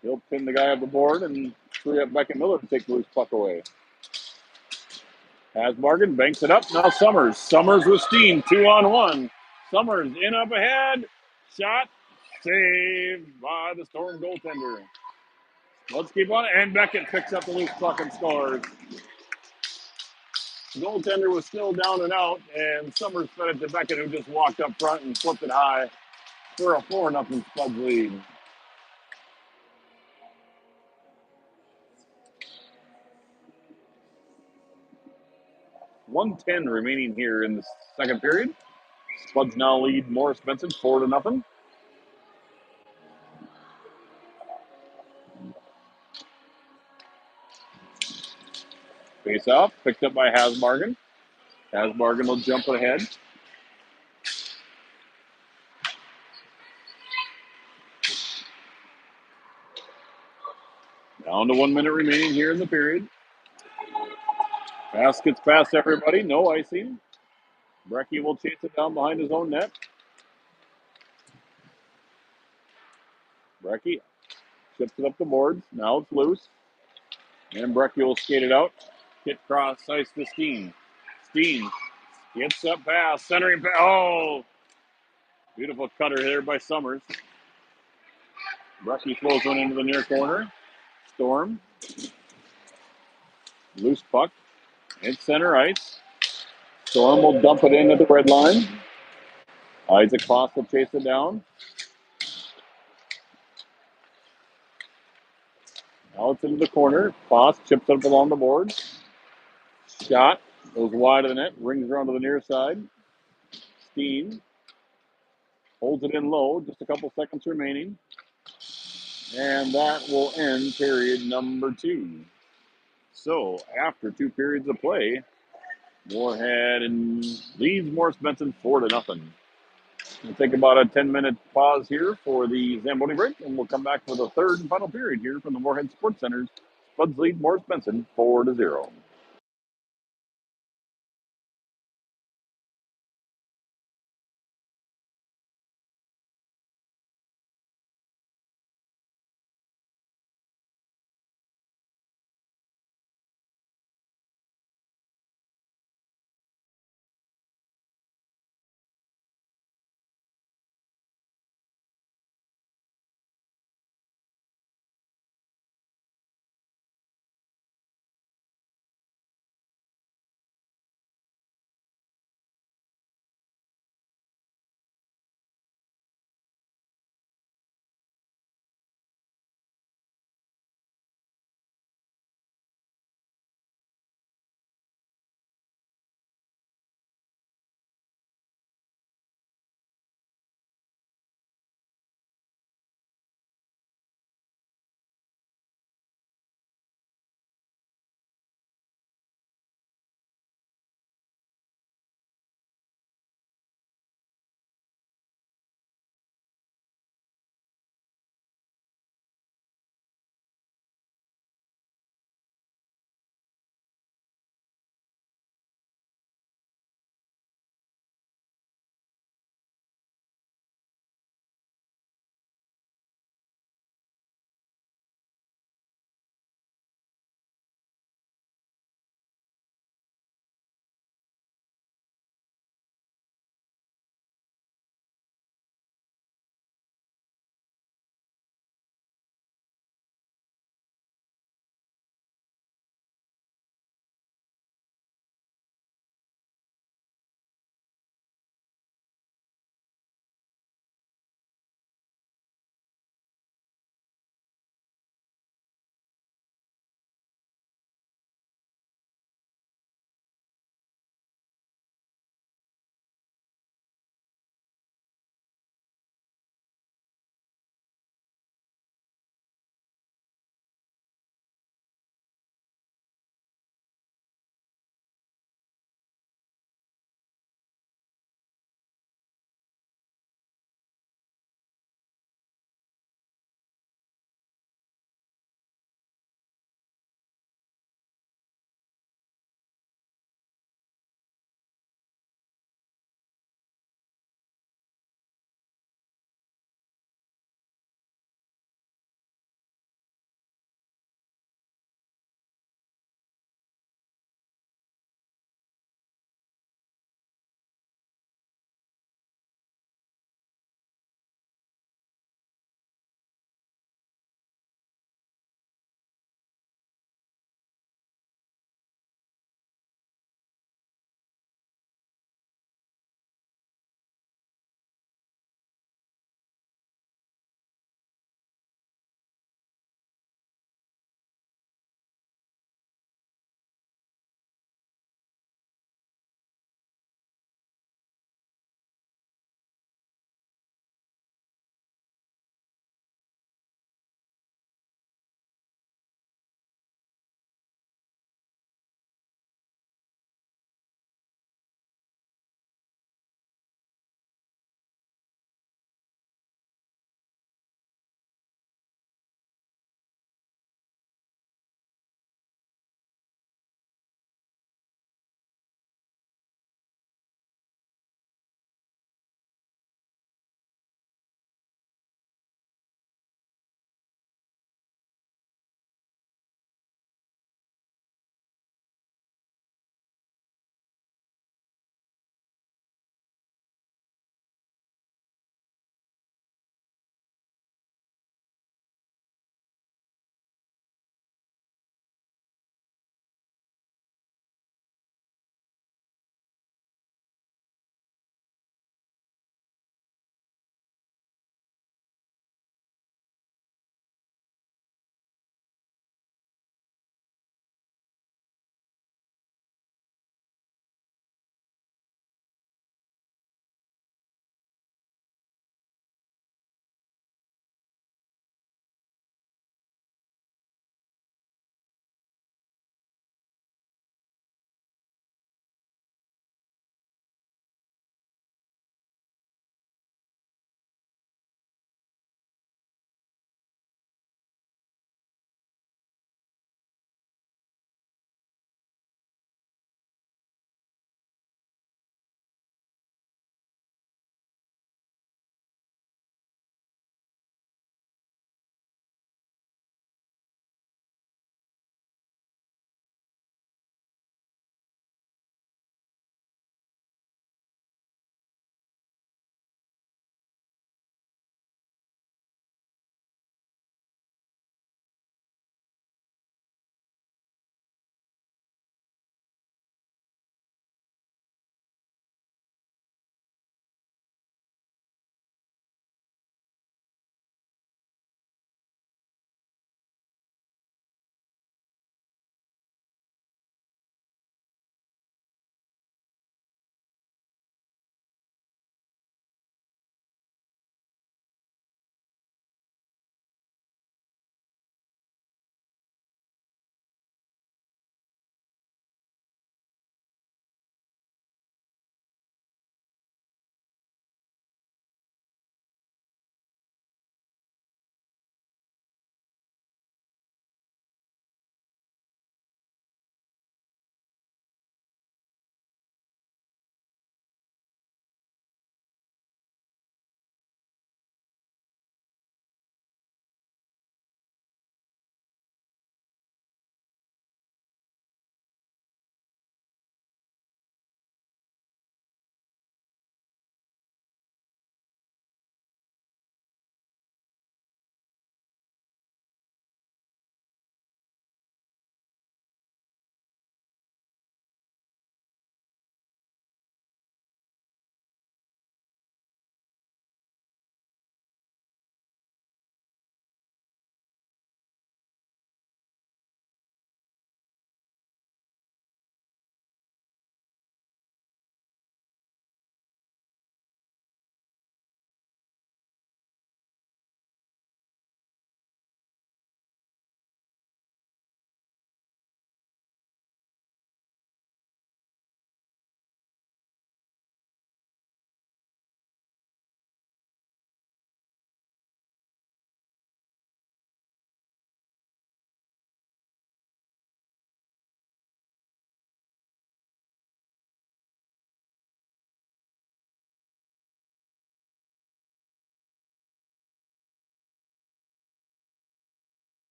He'll pin the guy up the board and free up Beckett Miller to take the loose puck away. Hasbargen banks it up. Now Summers. Summers with Steen. 2-on-1. Summers in up ahead. Shot. Saved by the Storm goaltender. Let's keep on it. And Beckett picks up the loose puck and scores. The goaltender was still down and out, and Summers fed it to Beckett, who just walked up front and flipped it high for a 4-0 Spuds lead. .110 remaining here in the second period. Spuds now lead Morris Benson 4-0. Face off, picked up by Hasbargen. Hasbargen will jump ahead. Down to 1 minute remaining here in the period. Pass gets past everybody, no icing. Brecky will chase it down behind his own net. Brecky chips it up the boards. Now it's loose. And Brecky will skate it out. Hit cross ice to Steen. Steen gets up pass, centering pass. Oh, beautiful cutter here by Summers. Brecky throws one into the near corner. Storm. Loose puck. It's center ice. Storm will dump it in at the red line. Isaac Foss will chase it down. Now it's into the corner. Foss chips up along the board. Shot goes wide of the net. Rings around to the near side. Steen holds it in low. Just a couple seconds remaining. And that will end period number 2. So after 2 periods of play, Moorhead and leads Morris Benson 4-0. We'll take about a 10-minute pause here for the Zamboni break, and we'll come back for the third and final period here from the Moorhead Sports Center's Spuds lead Morris Benson 4-0.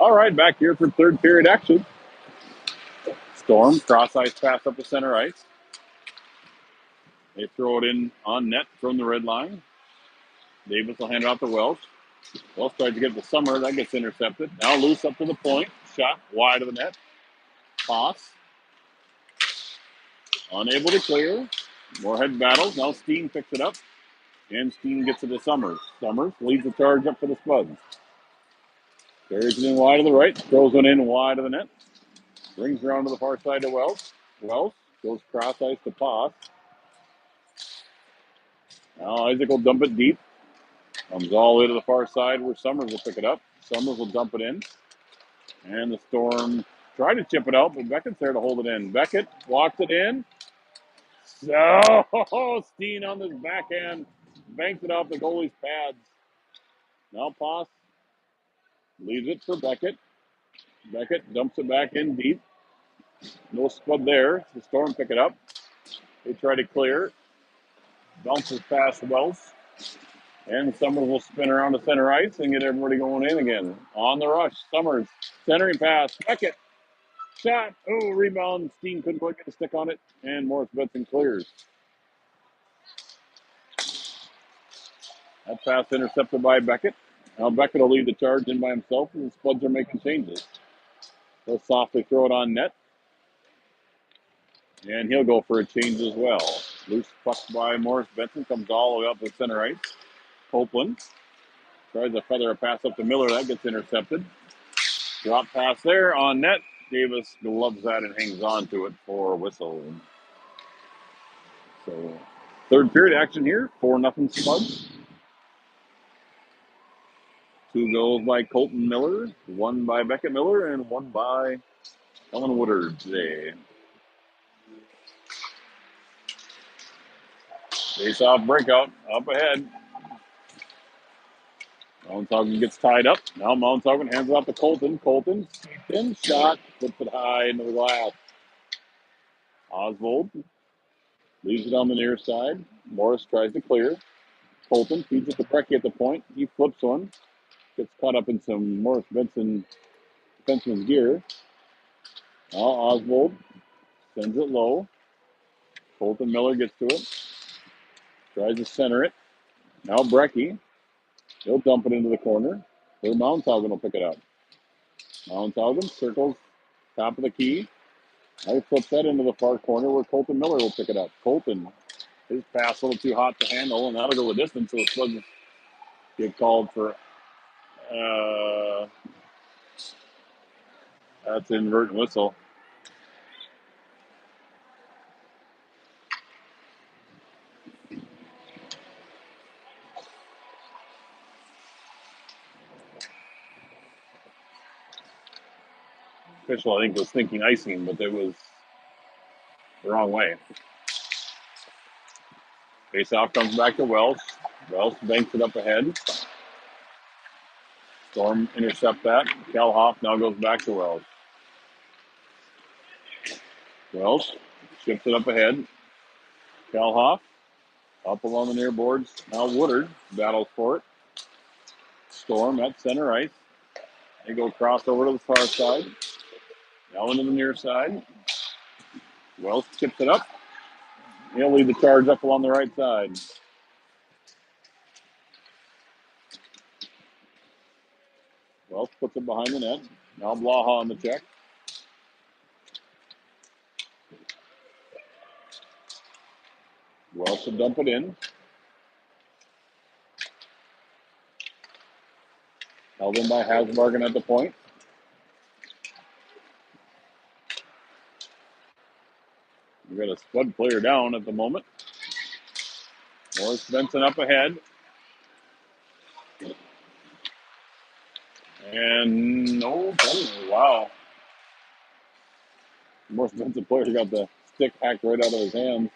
All right, back here for third period action. Storm, cross ice pass up the center ice. They throw it in on net from the red line. Davis will hand it off to Welsh. Welsh tries to get it to Summer. That gets intercepted. Now loose up to the point. Shot wide of the net. Toss. Unable to clear. Moorhead battles. Now Steen picks it up. And Steen gets it to Summers. Summers leads the charge up for the Spuds. Carries it in wide to the right. Throws one in wide of the net. Brings around to the far side to Welsh. Welsh goes cross ice to Pass. Now Isaac will dump it deep. Comes all the way to the far side where Summers will pick it up. Summers will dump it in. And the Storm try to chip it out, but Beckett's there to hold it in. Beckett walks it in. So Steen on this backhand banks it off the goalie's pads. Now Pass leaves it for Beckett. Beckett dumps it back in deep. No Spud there. The Storm pick it up. They try to clear. Bounces past Wells. And Summers will spin around the center ice and get everybody going in again. On the rush. Summers. Centering pass. Beckett. Shot. Oh, rebound. Steen couldn't quite get a stick on it. And Morris Benson clears. That pass intercepted by Beckett. Now Beckett will lead the charge in by himself, and the Spuds are making changes. They'll softly throw it on net. And he'll go for a change as well. Loose puck by Morris Benson. Comes all the way up the center ice. Copeland tries to feather a pass up to Miller. That gets intercepted. Drop pass there on net. Davis gloves that and hangs on to it for a whistle. So, third period action here. 4-0 Spuds. 2 goals by Colton Miller, 1 by Beckett Miller, and 1 by Ellen Woodard today. Face-off breakout up ahead. Mountaugen gets tied up. Now Mountaugen hands it off to Colton. Colton, in, shot, puts it high into the glass. Oswald leaves it on the near side. Morris tries to clear. Colton feeds it to Brecky at the point. He flips one. Gets caught up in some Morris Benson defenseman's gear. Now Oswald sends it low. Colton Miller gets to it. Tries to center it. Now Brecky. He'll dump it into the corner. Where Mountaugen will pick it up. Mountaugen circles top of the key. Now he flips that into the far corner where Colton Miller will pick it up. Colton, his pass a little too hot to handle, and that'll go the distance, so the Spuds get called for that's an inverted whistle. Official, I think, was thinking icing, but it was the wrong way. Face-off comes back to Welsh. Welsh banks it up ahead. Storm intercept that. Kalhoff now goes back to Welsh. Welsh ships it up ahead. Kalhoff up along the near boards. Now Woodard battles for it. Storm at center ice. They go cross over to the far side. Now into the near side. Welsh chips it up. He'll lead the charge up along the right side. Welsh puts it behind the net. Now Blaha on the check. Welsh will dump it in. Held in by Hasbargen at the point. We've got a Spud player down at the moment. Morris Benson up ahead. And no penalty. Wow. Morris Benson player got the stick hacked right out of his hands.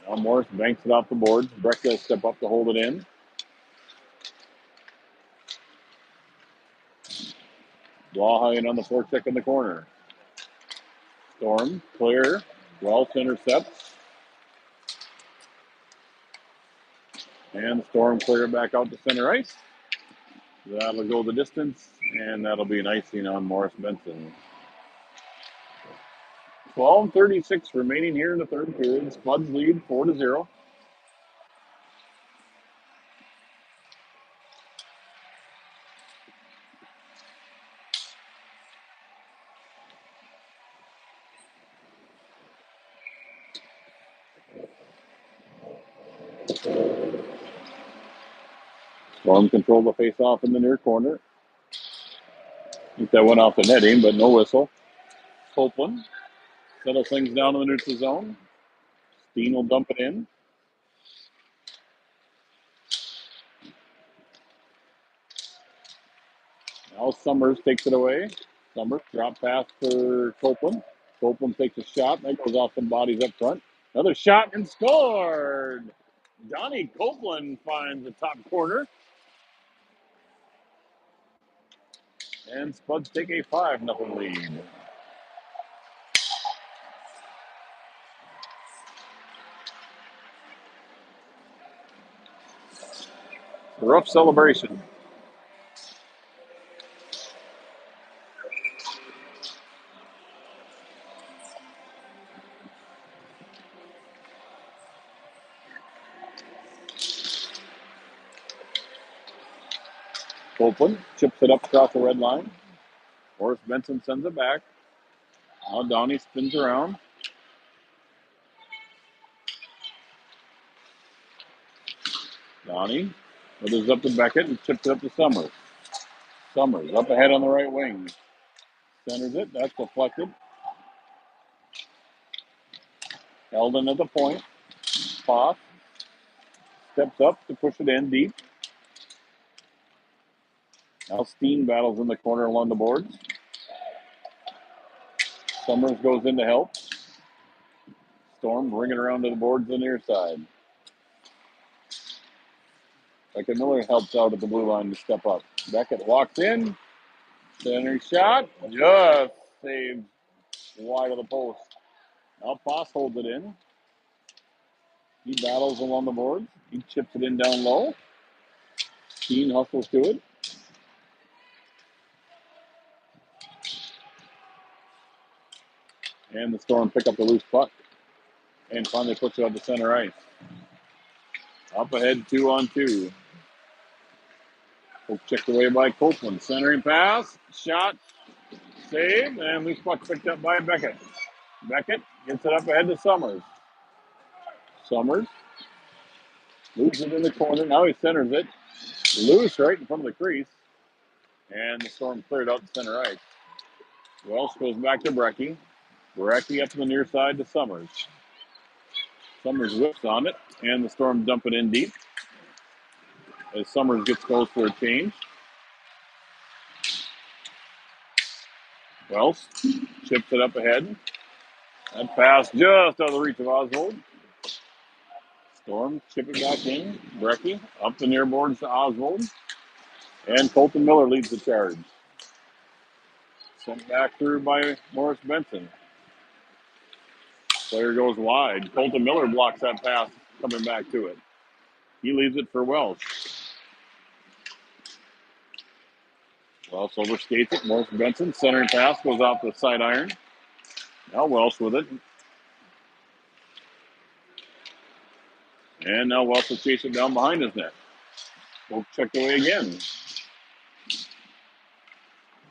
Now Morris banks it off the boards. Breck will step up to hold it in. Blaha in on the forecheck in the corner. Storm, clear. Welsh intercepts. And the Storm clear it back out to center ice. That'll go the distance, and that'll be an icing on Morris Benson. 12:36 remaining here in the third period. Spuds lead 4-0. Storm control the face-off in the near corner. I think that went off the netting, but no whistle. Copeland settles things down in the neutral zone. Steen will dump it in. Now Summers takes it away. Summers drop pass for Copeland. Copeland takes a shot. That goes off some bodies up front. Another shot and scored. Johnny Copeland finds the top corner. And Spuds take a 5-0 lead. Rough celebration. Copeland chips it up across the red line. Morris Benson sends it back. Now Donnie spins around. Donnie moves up to Beckett and chips it up to Summers. Summers up ahead on the right wing. Centers it. That's deflected. Eldon at the point. Foss steps up to push it in deep. Now Steen battles in the corner along the boards. Summers goes in to help. Storm bringing around to the boards on the near side. Beckett Miller helps out at the blue line to step up. Beckett walks in. Center shot. Just saved wide of the post. Now Foss holds it in. He battles along the boards. He chips it in down low. Steen hustles to it. And the Storm pick up the loose puck. And finally puts it on the center ice. Up ahead 2-on-2. Poke checked away by Copeland. Centering pass. Shot. Save. And loose puck picked up by Beckett. Beckett gets it up ahead to Summers. Summers moves it in the corner. Now he centers it. Loose right in front of the crease. And the Storm cleared out the center ice. Welsh goes back to Brecky. Brecky up to the near side to Summers. Summers whips on it. And the Storm dump it in deep. As Summers gets close for a change. Welsh chips it up ahead. That pass just out of the reach of Oswald. Storm chip it back in. Brecky up the near boards to Oswald. And Colton Miller leads the charge. Sent back through by Morris Benson. Player goes wide. Colton Miller blocks that pass coming back to it. He leaves it for Welsh. Welsh overskates it. Morris Benson centering pass goes off the side iron. Now Welsh with it. And now Welsh will chase it down behind his net. Poke checked away again.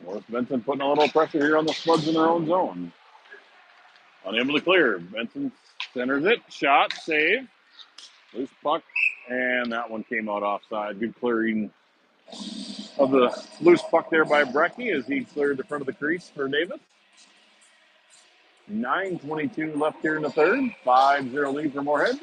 Morris Benson putting a little pressure here on the Spuds in their own zone. Unable to clear. Benson centers it. Shot. Save. Loose puck. And that one came out offside. Good clearing of the loose puck there by Brecky as he cleared the front of the crease for Davis. 9:22 left here in the third. 5-0 lead for Moorhead.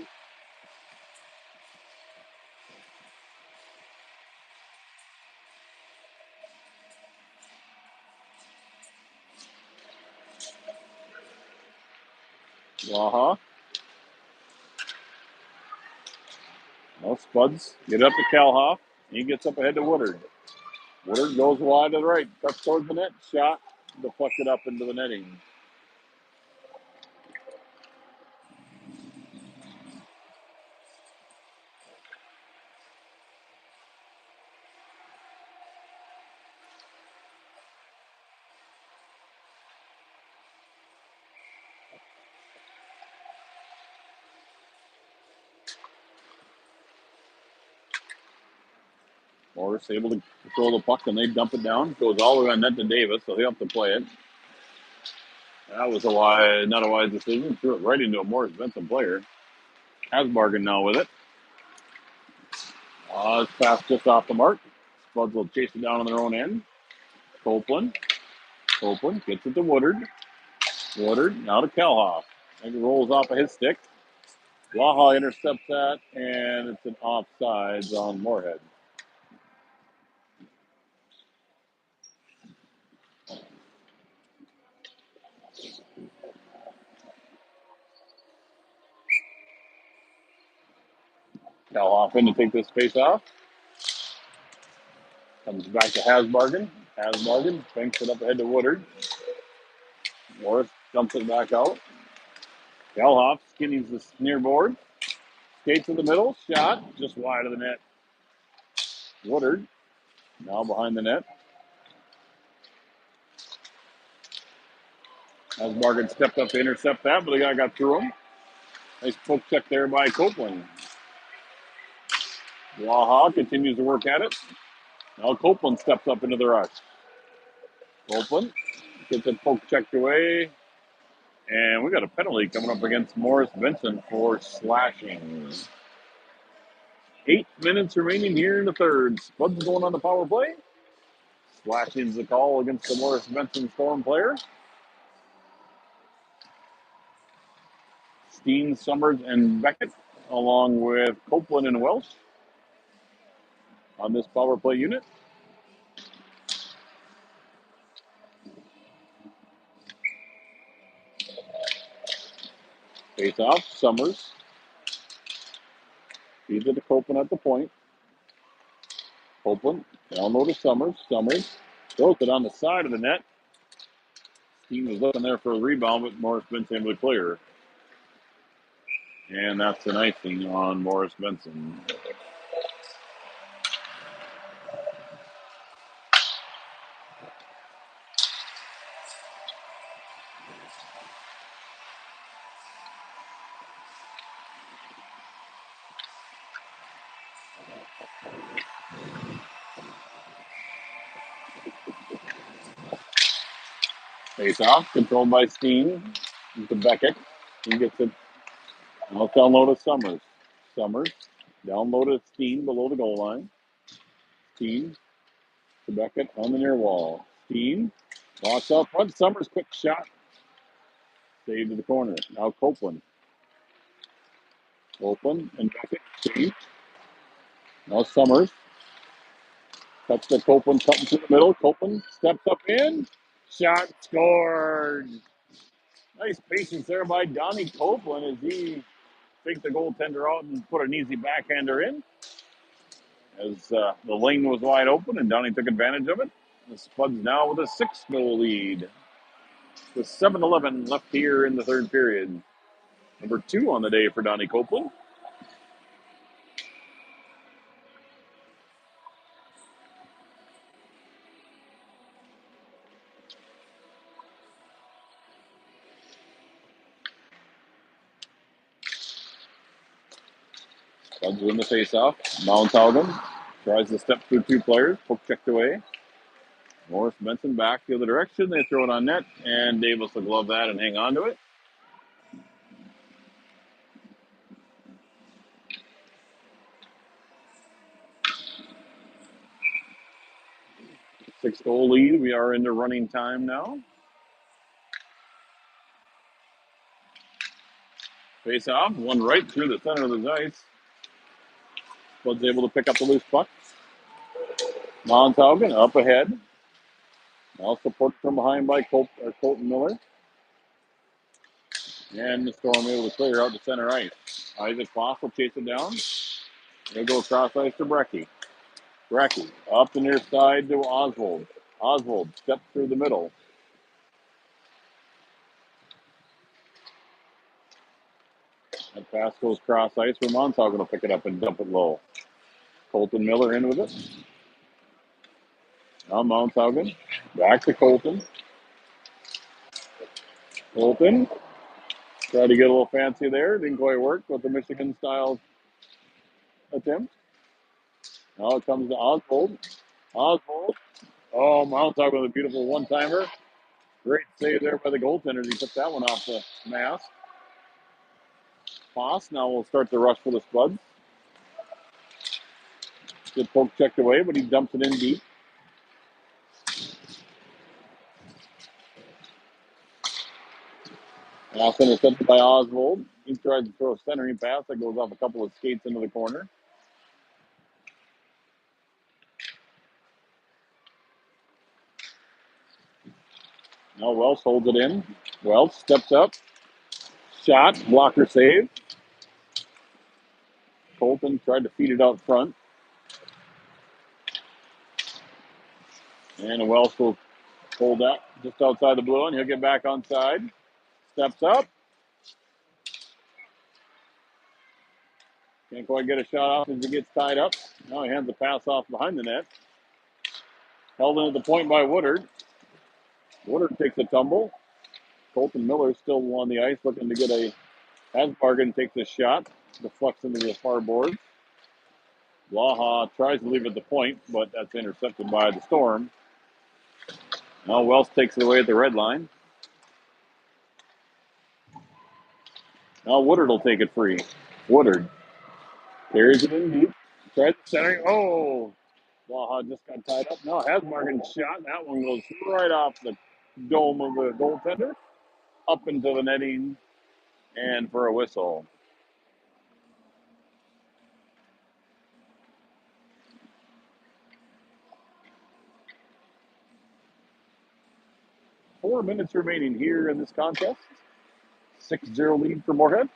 Now Spuds get up to Calhoff. He gets up ahead to Woodard. Woodard goes wide to the right. Cuts towards the net. Shot. Deflected up into the netting. Morris able to control the puck, and they dump it down. Goes all the way on net to Davis, so he'll have to play it. That was not a wise decision. Threw it right into a Morris Benson player. Hasbargen now with it. It's passed just off the mark. Spuds will chase it down on their own end. Copeland. Copeland gets it to Woodard. Woodard now to Kelhoff. And it rolls off of his stick. MYHA intercepts that, and it's an offsides on Moorhead. Kelhoff in to take this face off. Comes back to Hasbargen. Hasbargen banks it up ahead to Woodard. Morris dumps it back out. Kelhoff skinnies the near board. Skates in the middle. Shot just wide of the net. Woodard now behind the net. Hasbargen stepped up to intercept that, but the guy got through him. Nice poke check there by Copeland. MYHA continues to work at it. Now Copeland steps up into the rush. Copeland gets it poke checked away. And we got a penalty coming up against Morris Benson for slashing. 8 minutes remaining here in the third. Spuds going on the power play. Slashing's the call against the Morris Benson Storm player. Steen, Summers, and Beckett, along with Copeland and Welsh on this power play unit. Face off, Summers. Feeds it to Copeland at the point. Copeland down low to Summers. Summers throws it on the side of the net. Steen was looking there for a rebound, but Morris Benson able to clear. And that's an icing on Morris Benson. Face off, controlled by Steen. To Beckett. He gets it out down low to Summers. Summers down low to Steen below the goal line. Steen to Beckett on the near wall. Steen walks out front. Summers quick shot. Saved to the corner. Now Copeland. Copeland and Beckett. Steen. Now Summers. Cuts to Copeland, cutting through the middle. Copeland steps up in. Shot scored. Nice patience there by Donnie Copeland as he faked the goaltender out and put an easy backhander in. As the lane was wide open and Donnie took advantage of it. The Spuds now with a 6-goal lead. With 7:11 left here in the third period. Number 2 on the day for Donnie Copeland. Spuds win the face-off. Mounthaugen tries to step through 2 players. Poke checked away. Morris Benson back the other direction. They throw it on net, and Davis will glove that and hang on to it. Six-goal lead. We are into running time now. Face off, one right through the center of the ice. Was able to pick up the loose puck. Montaugen up ahead. Now support from behind by Colton Miller. And the Storm able to clear out to center ice. Isaac Foss will chase it down. He'll go across ice to Brecky. Brecky up the near side to Oswald. Oswald steps through the middle. That pass goes cross ice where Montaugen will pick it up and dump it low. Colton Miller in with it. Now Montaugen. Back to Colton. Colton. Tried to get a little fancy there. Didn't quite work with the Michigan-style attempt. Now it comes to Oswald. Oswald. Oh, Montauk with a beautiful one-timer. Great save there by the goaltender. He took that one off the mask. Pass. Now we'll start the rush for the Spuds. Good poke checked away, but he dumps it in deep. Pass intercepted by Oswald. He tries to throw a centering pass that goes off a couple of skates into the corner. Now Welsh holds it in. Welsh steps up. Shot. Blocker save. Colton tried to feed it out front. And Welsh will hold that just outside the blue, and he'll get back on side. Steps up. Can't quite get a shot off as he gets tied up. Now he hands the pass off behind the net. Held in at the point by Woodard. Woodard takes a tumble. Colton Miller still on the ice looking to get a Hasbargen takes a shot. Deflects into the far board. Blaha tries to leave at the point, but that's intercepted by the Storm. Now Wells takes it away at the red line. Now Woodard will take it free. Woodard carries it in deep. Tries centering. Oh, Blaha just got tied up. Now Hasbargen shot. That one goes right off the dome of the goaltender, up into the netting, and for a whistle. Four minutes remaining here in this contest. 6-0 lead for Moorhead.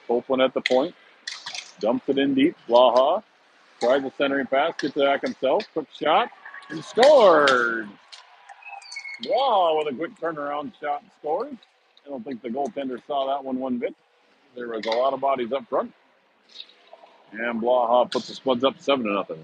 Copeland at the point. Dumps it in deep. Blaha tries the centering pass. Gets it back himself. Quick shot. And scored. Wow, with a quick turnaround shot and scores. I don't think the goaltender saw that one bit. There was a lot of bodies up front. And Blaha puts the Spuds up 7-0.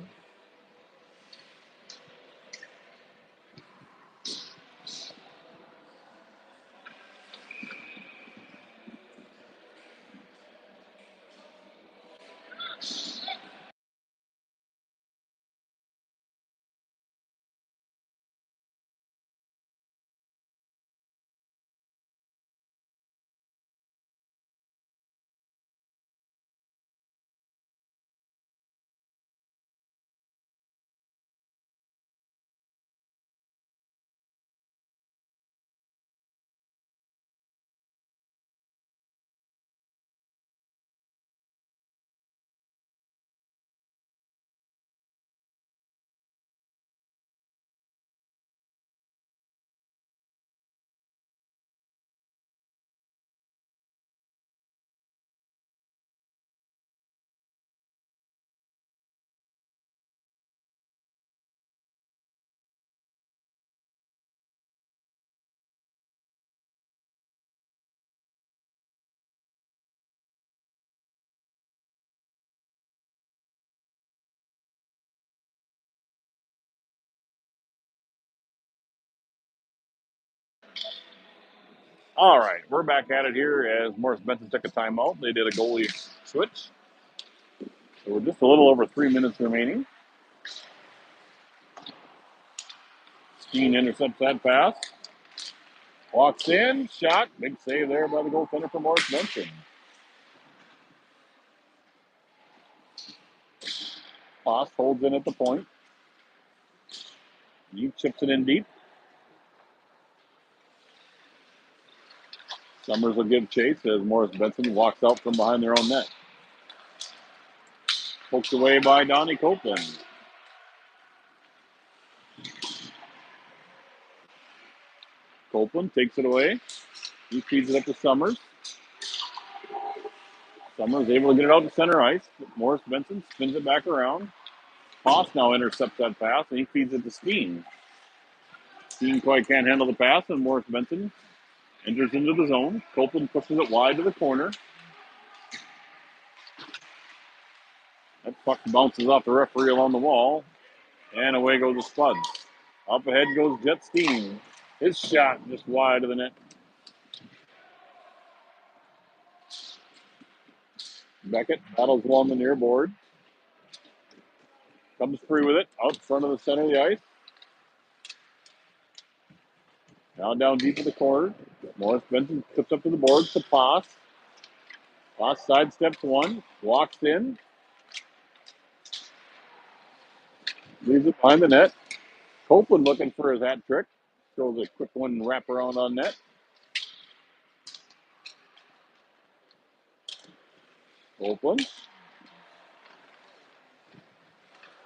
All right, we're back at it here as Morris Benson took a timeout. They did a goalie switch. So we're just a little over 3 minutes remaining. Steen intercepts that pass. Walks in, shot. Big save there by the goaltender for Morris Benson. Haas holds in at the point. He chips it in deep. Summers will give chase as Morris Benson walks out from behind their own net. Poked away by Donnie Copeland. Copeland takes it away. He feeds it up to Summers. Summers able to get it out to center ice. Morris Benson spins it back around. Haas now intercepts that pass, and he feeds it to Steen. Steen quite can't handle the pass, and Morris Benson enters into the zone. Copeland pushes it wide to the corner. That puck bounces off the referee along the wall, and away goes the Spuds. Up ahead goes Jet Steam. His shot just wide of the net. Beckett battles along the near board. Comes free with it out front of the center of the ice. Now down deep in the corner. Morris Benson trips up to the boards to Pass. Pass sidesteps one. Walks in. Leaves it behind the net. Copeland looking for his hat trick. Throws a quick one wrap around on net. Copeland.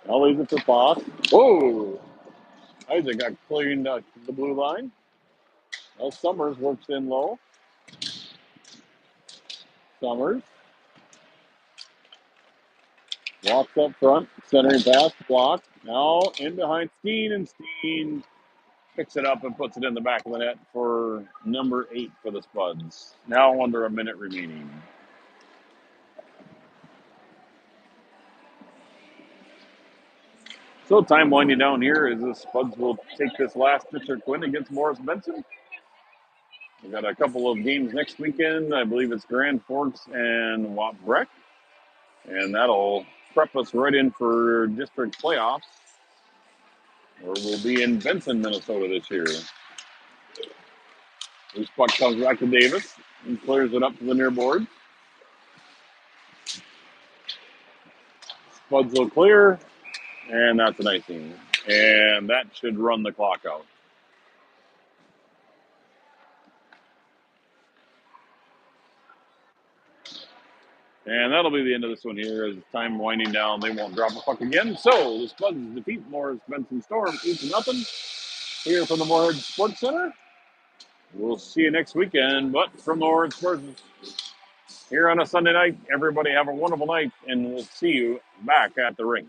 Now leaves it for Pass. Whoa! Isaac got cleaned the blue line. Now Summers works in low. Summers walks up front, centering pass, block. Now in behind Steen, and Steen picks it up and puts it in the back of the net for number 8 for the Spuds. Now under a minute remaining. So time winding down here as the Spuds will take this last district win against Morris Benson. We got a couple of games next weekend. I believe it's Grand Forks and Watt Breck. And that'll prep us right in for district playoffs, where we'll be in Benson, Minnesota this year. This puck comes back to Davis and clears it up to the near board. Spuds will clear, and that's an icing. And that should run the clock out. And that'll be the end of this one here. As time winding down, they won't drop a puck again. So the Spuds defeat Morris Benson Storm 8-0 here from the Moorhead Sports Center. We'll see you next weekend. But from the Moorhead Sports here on a Sunday night, everybody have a wonderful night, and we'll see you back at the rink.